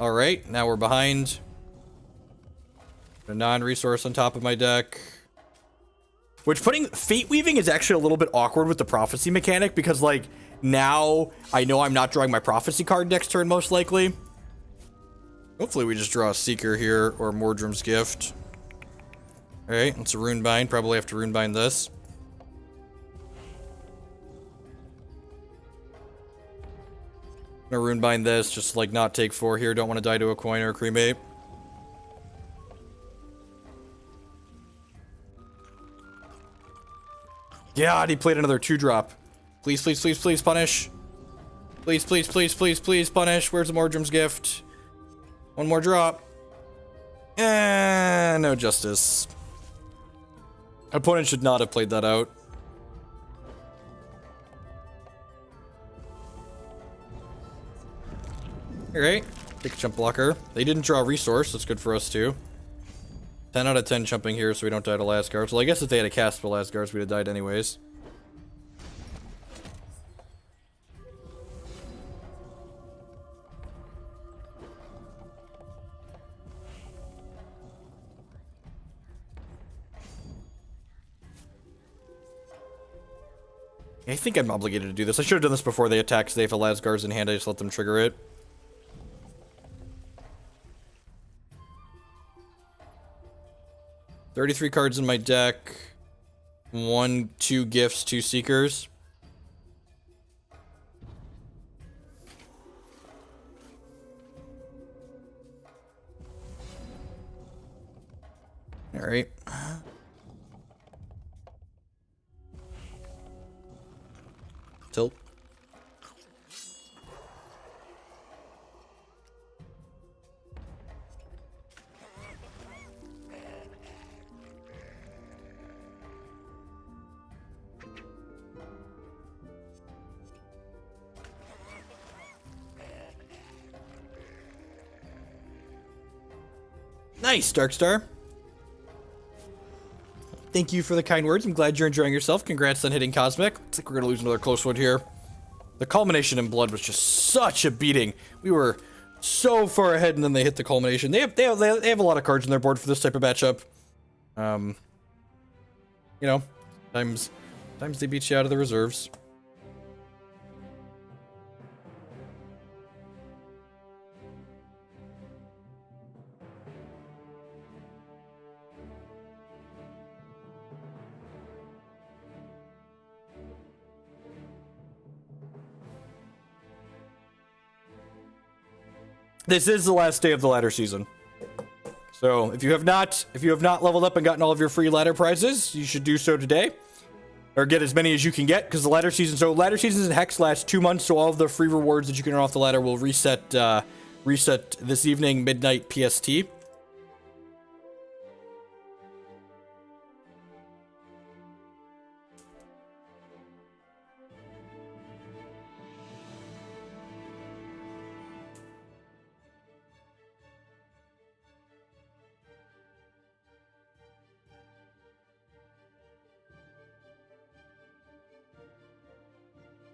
Alright, now we're behind. A non-resource on top of my deck. Which, putting Fate Weaving is actually a little bit awkward with the Prophecy mechanic, because, like, now I know I'm not drawing my Prophecy card next turn, most likely. Hopefully we just draw a Seeker here, or Mordrom's Gift. Alright, it's a Runebind. Probably have to Runebind this. I'm gonna Runebind this, just like not take 4 here. Don't want to die to a coin or a cremate. God, he played another 2-drop. Please, please, please, please, punish. Please, please, please, please, please, punish. Where's the Mordrom's Gift? 1 more drop. No justice. Opponent should not have played that out. Alright, take a chump blocker. They didn't draw a resource, that's good for us too. 10 out of 10 chumping here so we don't die to last guards. Well, I guess if they had a cast for last guards, we'd have died anyways. I think I'm obligated to do this. I should have done this before they attack, because they have a Lasgar's in hand. I just let them trigger it. $33 cards in my deck. 1, 2 gifts, 2 seekers. Alright. Tilt. Nice, Darkstar. Thank you for the kind words. I'm glad you're enjoying yourself. Congrats on hitting Cosmic. Looks like we're going to lose another close one here. The culmination in blood was just such a beating. We were so far ahead, and then they hit the culmination. They have a lot of cards on their board for this type of matchup. You know, times they beat you out of the reserves. This is the last day of the ladder season. So if you have not leveled up and gotten all of your free ladder prizes, you should do so today. Or get as many as you can get, because the ladder seasons in Hex last 2 months, so all of the free rewards that you can earn off the ladder will reset this evening, midnight PST.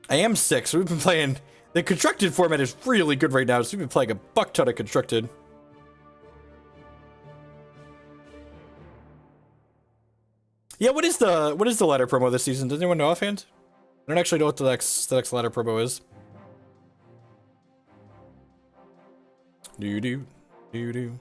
I am sick, so we've been playing... The constructed format is really good right now, so we've been playing a buck ton of constructed. Yeah, what is the ladder promo this season? Does anyone know offhand? I don't actually know what the next ladder promo is. Do.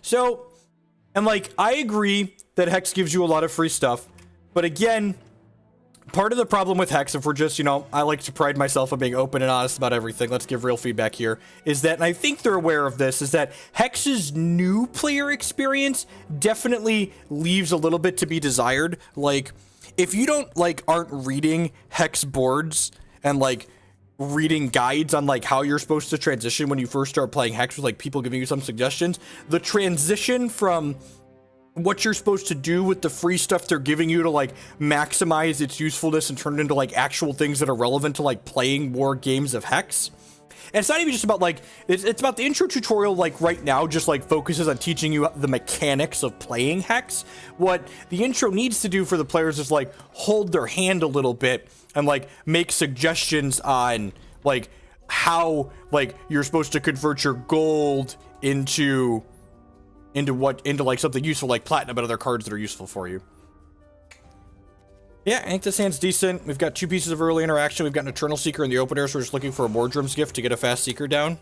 So, and like, I agree that Hex gives you a lot of free stuff, but again, part of the problem with Hex, if we're just, you know, I like to pride myself on being open and honest about everything, let's give real feedback here, is that, and I think they're aware of this, is that Hex's new player experience definitely leaves a little bit to be desired. Like, if you don't, like, aren't reading Hex boards and, like, reading guides on like how you're supposed to transition when you first start playing Hex, with like people giving you some suggestions, the transition from what you're supposed to do with the free stuff they're giving you to like maximize its usefulness and turn it into like actual things that are relevant to like playing more games of Hex. And it's not even just about like, it's about the intro tutorial, like right now just like focuses on teaching you the mechanics of playing Hex. What the intro needs to do for the players is like hold their hand a little bit and like make suggestions on like how like you're supposed to convert your gold into like something useful like platinum and other cards that are useful for you. Yeah, I think this hand's decent. We've got 2 pieces of early interaction. We've got an Eternal Seeker in the opener, so we're just looking for a Mordrom's Gift to get a fast Seeker down.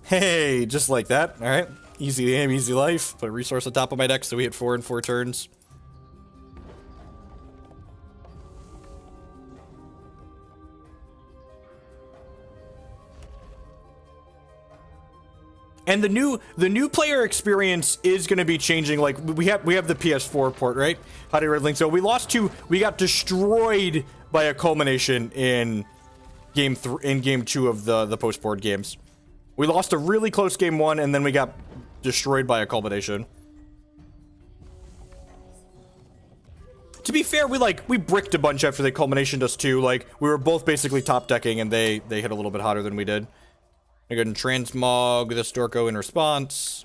Hey, just like that. All right. Easy aim, easy life. Put a resource on top of my deck so we hit 4 in 4 turns. And the new player experience is going to be changing. Like we have the PS4 port, right? How do you link? So we got destroyed by a culmination in game 2 of the post board games. We lost a really close game 1, and then we got destroyed by a culmination. To be fair, we bricked a bunch after the culmination does too. Like we were both basically top decking, and they hit a little bit hotter than we did. I go ahead and transmog this Dorko in response.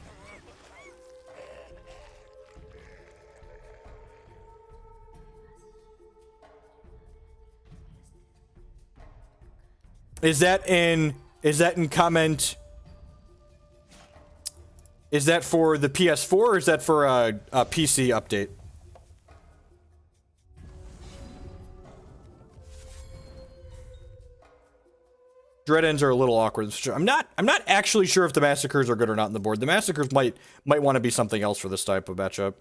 Is that in comment? Is that for the PS4 or is that for a PC update? Dread ends are a little awkward. I'm not actually sure if the Massacres are good or not on the board. The Massacres might want to be something else for this type of matchup.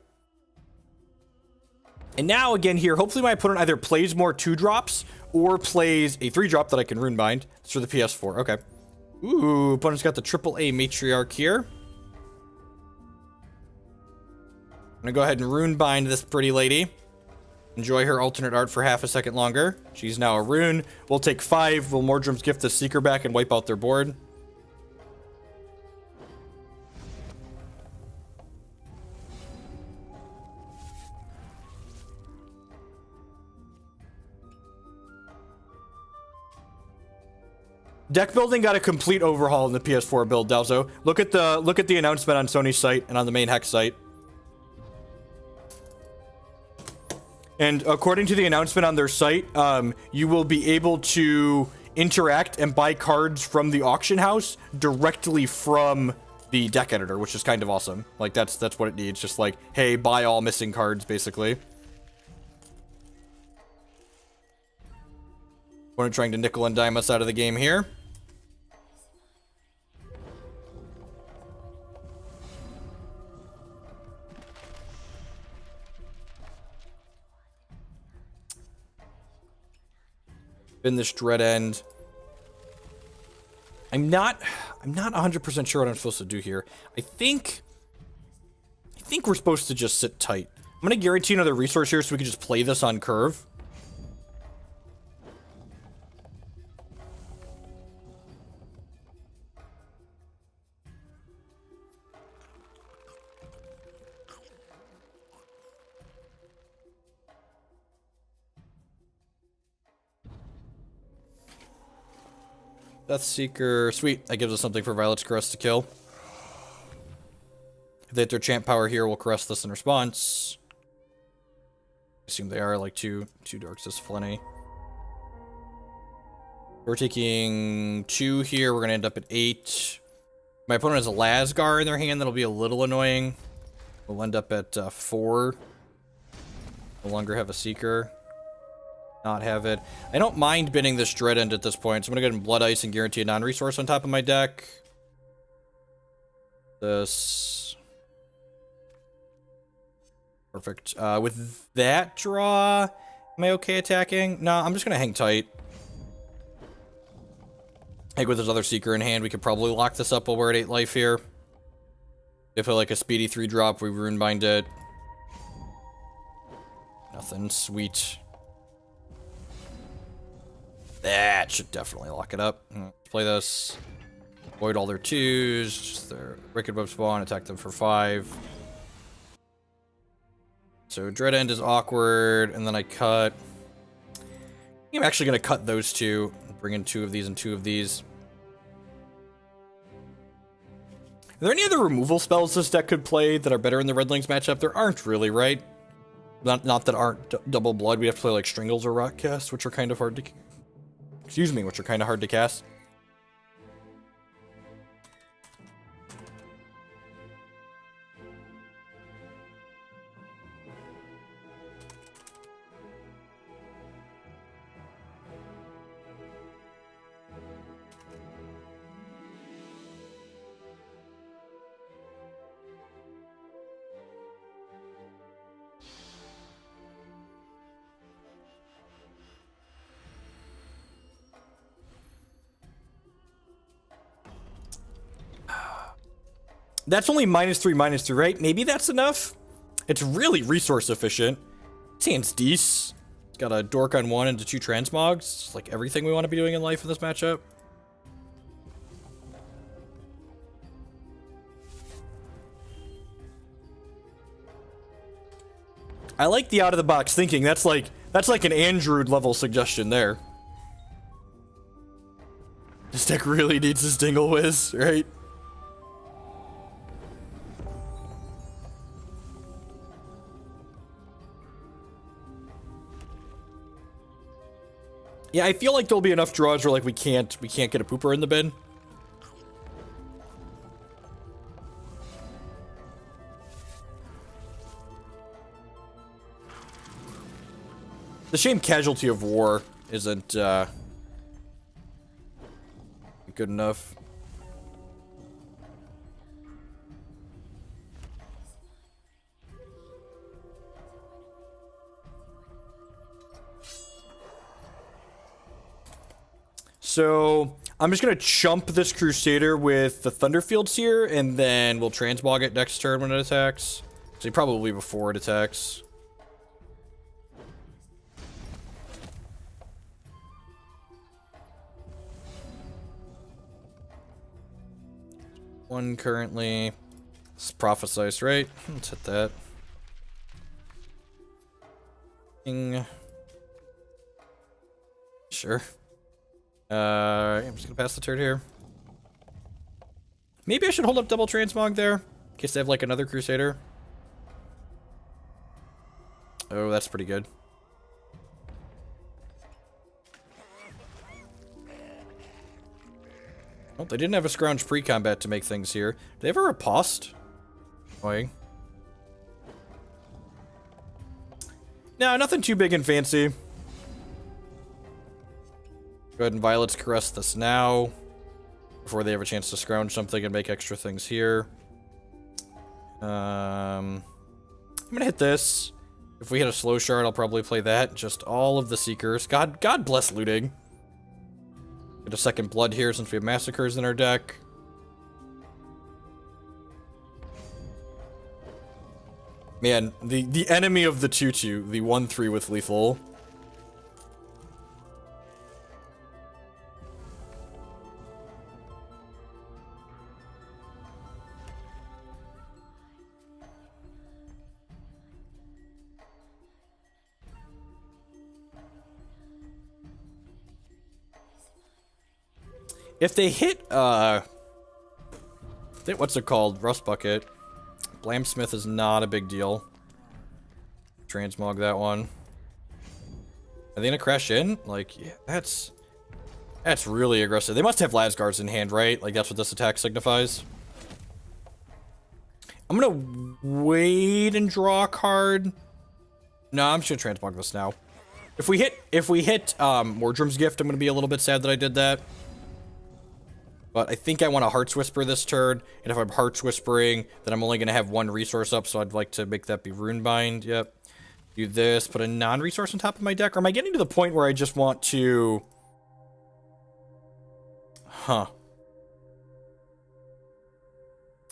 And now again here, hopefully my opponent either plays more 2-drops or plays a 3-drop that I can Runebind. It's for the PS4. Okay. Ooh, opponent's got the AAA Matriarch here. I'm gonna go ahead and Runebind this pretty lady. Enjoy her alternate art for half a second longer. She's now a rune. We'll take 5. We'll Mordrom's Gift the Seeker back and wipe out their board. Deck building got a complete overhaul in the PS4 build, Dalzo. Look at the announcement on Sony's site and on the main Hex site. And according to the announcement on their site, you will be able to interact and buy cards from the auction house directly from the deck editor, which is kind of awesome. Like, that's what it needs. Just like, hey, buy all missing cards, basically. We're trying to nickel and dime us out of the game here. In this Dread End. I'm not 100% sure what I'm supposed to do here. I think we're supposed to just sit tight. I'm gonna guarantee another resource here so we can just play this on curve. Deathseeker, sweet. That gives us something for Violet's Caress to kill. If they hit their champ power here, we'll caress this in response. I assume they are like two darks is plenty. We're taking 2 here. We're gonna end up at 8. My opponent has a Lasgar in their hand. That'll be a little annoying. We'll end up at 4. No longer have a Seeker. Not have it. I don't mind binning this Dread End at this point, so I'm gonna go ahead and Blood Ice and guarantee a non-resource on top of my deck. This. Perfect. With that draw, am I okay attacking? No, I'm just gonna hang tight. I think with his other Seeker in hand, we could probably lock this up while we're at 8 life here. If I like a speedy 3-drop, we Runebind it. Nothing. Sweet. That should definitely lock it up. Let's play this. Void all their 2s. Just their Wicked Web spawn. Attack them for 5. So Dread End is awkward. And then I cut. I think I'm actually going to cut those 2. Bring in 2 of these and 2 of these. Are there any other removal spells this deck could play that are better in the Red Lings matchup? There aren't really, right? Not that aren't double blood. We have to play like Stringles or Rockcast, which are kind of hard to... Excuse me, which are kind of hard to cast. That's only -3/-3, right? Maybe that's enough? It's really resource efficient. Sans Dees. It's got a Dork on 1 and 2 Transmogs. It's like everything we want to be doing in life in this matchup. I like the out-of-the-box thinking. That's like an Android level suggestion there. This deck really needs a Stingle Whiz, right? Yeah, I feel like there'll be enough draws where like we can't get a pooper in the bin. The shame Casualty of War isn't good enough. So I'm just gonna chump this Crusader with the Thunderfield Seer, and then we'll transmog it next turn when it attacks. So probably before it attacks. One currently. This is Prophesize, right? Let's hit that. Sure. I'm just gonna pass the turn here. Maybe I should hold up double transmog there, in case they have like another Crusader. Oh, that's pretty good. Oh, they didn't have a scrounge pre-combat to make things here. Did they have a riposte? Annoying. No, nothing too big and fancy. Go ahead and Violet's Caress this now. Before they have a chance to scrounge something and make extra things here. I'm gonna hit this. If we hit a slow shard, I'll probably play that. Just all of the Seekers. God bless looting. Get a second blood here since we have Massacres in our deck. Man, the enemy of the 2/2, the 1/3 with lethal. If they hit, what's it called? Rust Bucket. Blamsmith is not a big deal. Transmog that one. Are they gonna crash in? Like, yeah, that's really aggressive. They must have Lasgards in hand, right? Like, that's what this attack signifies. I'm gonna wait and draw a card. No, I'm just gonna transmog this now. If we hit Mordrom's Gift, I'm gonna be a little bit sad that I did that. But I think I want to Heart's Whisper this turn, and if I'm Heart's Whispering, then I'm only going to have one resource up, so I'd like to make that be Runebind. Yep. Do this, put a non-resource on top of my deck, or am I getting to the point where I just want to... Huh.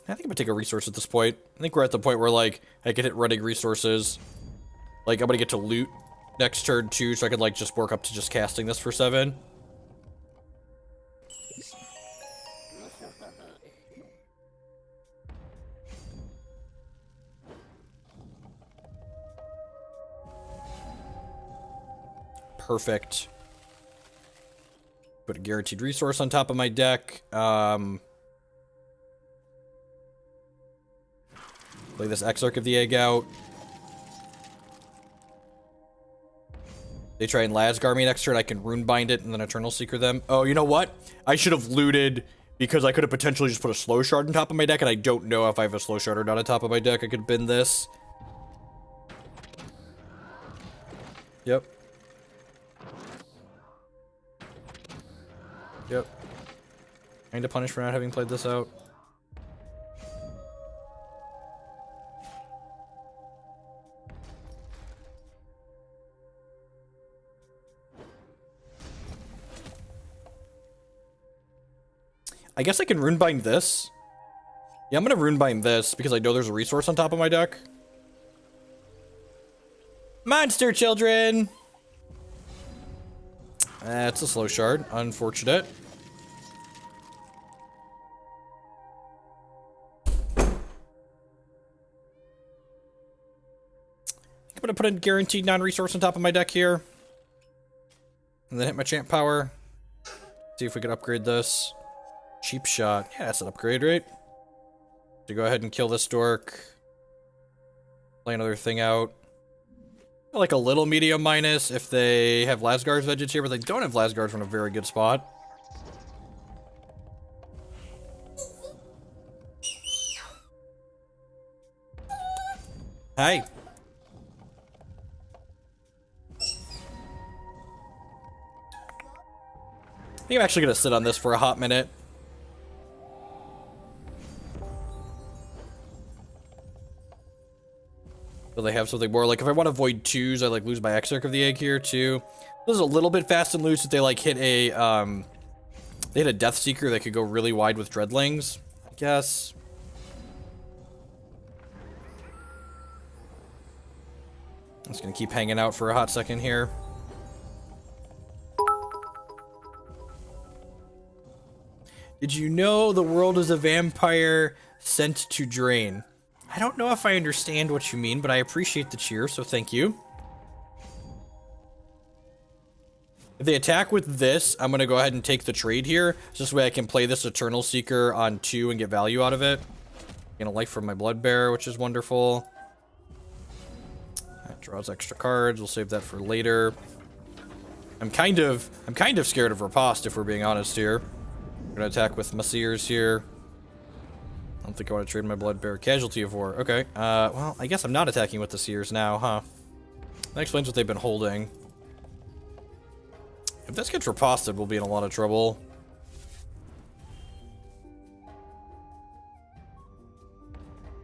I think I'm going to take a resource at this point. I think we're at the point where, like, I could hit running resources. Like, I'm going to get to loot next turn, too, so I could, like, just work up to just casting this for 7. Perfect. Put a guaranteed resource on top of my deck. Play this Exarch of the Egg out. They try and Lasgar me next turn, I can Runebind it and then Eternal Seeker them. Oh, you know what? I should have looted because I could have potentially just put a Slow Shard on top of my deck, and I don't know if I have a Slow Shard or not on top of my deck. I could bin this. Yep. Yep. Kinda punished for not having played this out. I guess I can Runebind this. Yeah, I'm gonna Runebind this because I know there's a resource on top of my deck. Monster children! That's a slow shard. Unfortunate. I'm gonna put a guaranteed non-resource on top of my deck here. And then hit my champ power. See if we can upgrade this. Cheap shot. Yeah, that's an upgrade, right? To go ahead and kill this dork. Play another thing out. Like a little medium minus if they have Lasgar's Vengeance here, but they don't have Lasgar's in a very good spot. Hi. I think I'm actually going to sit on this for a hot minute. So they have something more. Like, if I want to avoid 2s, I, like, lose my Exarch of the Egg here, too. This is a little bit fast and loose if they, like, hit a, they hit a Death Seeker that could go really wide with Dreadlings, I guess. I'm just gonna keep hanging out for a hot second here. Did you know the world is a vampire sent to drain? I don't know if I understand what you mean, but I appreciate the cheer, so thank you. If they attack with this, I'm going to go ahead and take the trade here. So this way I can play this Eternal Seeker on 2 and get value out of it. Getting a life from my Bloodbearer, which is wonderful. That draws extra cards. We'll save that for later. I'm kind of scared of Riposte, if we're being honest here. Gonna attack with my Seers here. I don't think I want to trade my Blood Bear. Casualty of War. Okay. Well, I guess I'm not attacking with the Seers now, huh? That explains what they've been holding. If this gets riposted, we'll be in a lot of trouble.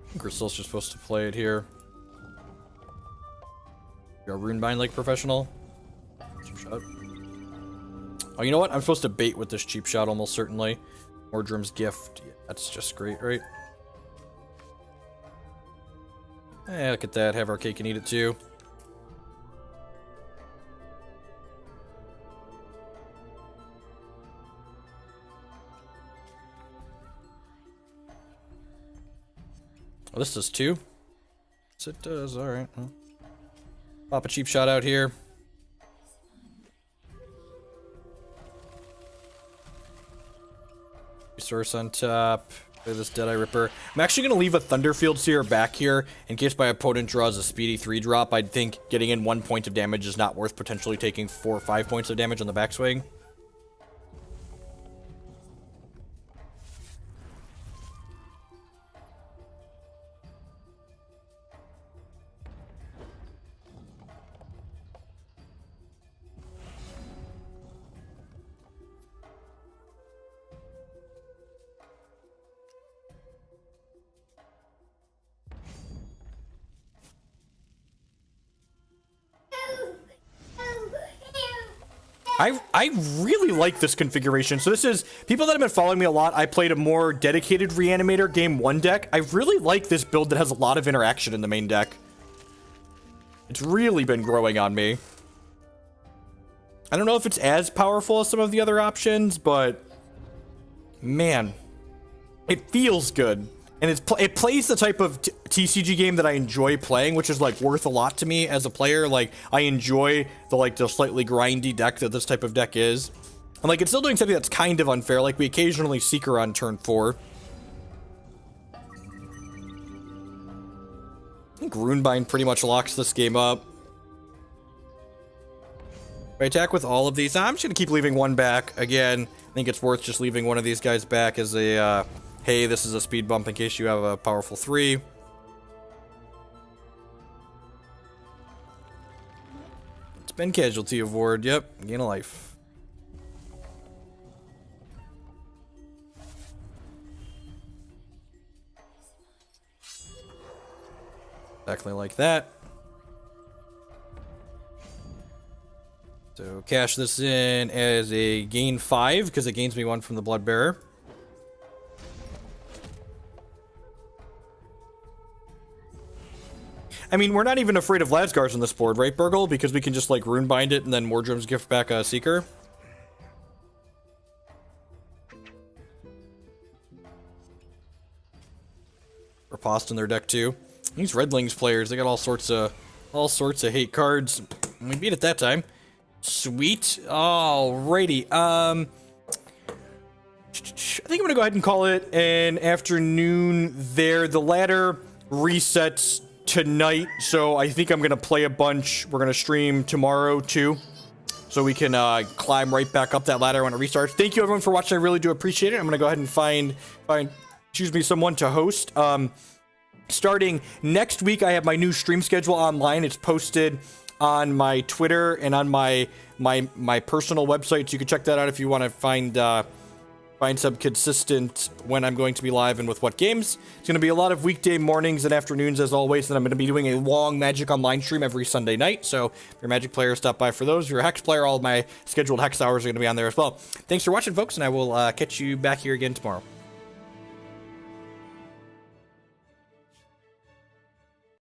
I think we're still just supposed to play it here. You're a Runebind like professional. Cheap shot. Oh, you know what? I'm supposed to bait with this cheap shot almost certainly. Mordrom's gift. Yeah, that's just great, right? Eh, look at that. Have our cake and eat it too. Oh, this does too? Yes, it does. Alright. Well, pop a cheap shot out here. Resource on top. Play this Deadeye Ripper. I'm actually going to leave a Thunderfield Seer back here in case my opponent draws a speedy 3-drop. I think getting in 1 point of damage is not worth potentially taking 4 or 5 points of damage on the backswing. I really like this configuration. So this is, people that have been following me a lot, I played a more dedicated Reanimator Game 1 deck. I really like this build that has a lot of interaction in the main deck. It's really been growing on me. I don't know if it's as powerful as some of the other options, but man, it feels good. And it plays the type of TCG game that I enjoy playing, which is like worth a lot to me as a player. Like I enjoy the slightly grindy deck that this type of deck is. And like it's still doing something that's kind of unfair. Like we occasionally Seeker on turn 4. I think Runebind pretty much locks this game up. If I attack with all of these, I'm just gonna keep leaving one back. Again, I think it's worth just leaving one of these guys back as a hey, this is a speed bump in case you have a powerful 3. It's been Casualty of Ward. Yep, gain a life. Exactly like that. So cash this in as a gain 5 because it gains me 1 from the Blood Bearer. I mean, we're not even afraid of Lasgars on this board, right, Burgle? Because we can just, like, Runebind it and then Mordrom's gift back a Seeker. Riposte in their deck, too. These Redlings players, they got all sorts of hate cards. We beat it that time. Sweet. Alrighty. I think I'm gonna go ahead and call it an afternoon there. The ladder resets tonight, so I think I'm gonna play a bunch. We're gonna stream tomorrow too, so we can climb right back up that ladder when it restarts. Thank you everyone for watching. I really do appreciate it. I'm gonna go ahead and find someone to host. Starting next week, I have my new stream schedule online. It's posted on my Twitter and on my personal website, so you can check that out if you want to find some consistent when I'm going to be live and with what games. It's going to be a lot of weekday mornings and afternoons as always, and I'm going to be doing a long Magic Online stream every Sunday night, so if you're a Magic player, stop by for those. If you're a Hex player, all of my scheduled Hex hours are going to be on there as well. Thanks for watching, folks, and I will catch you back here again tomorrow.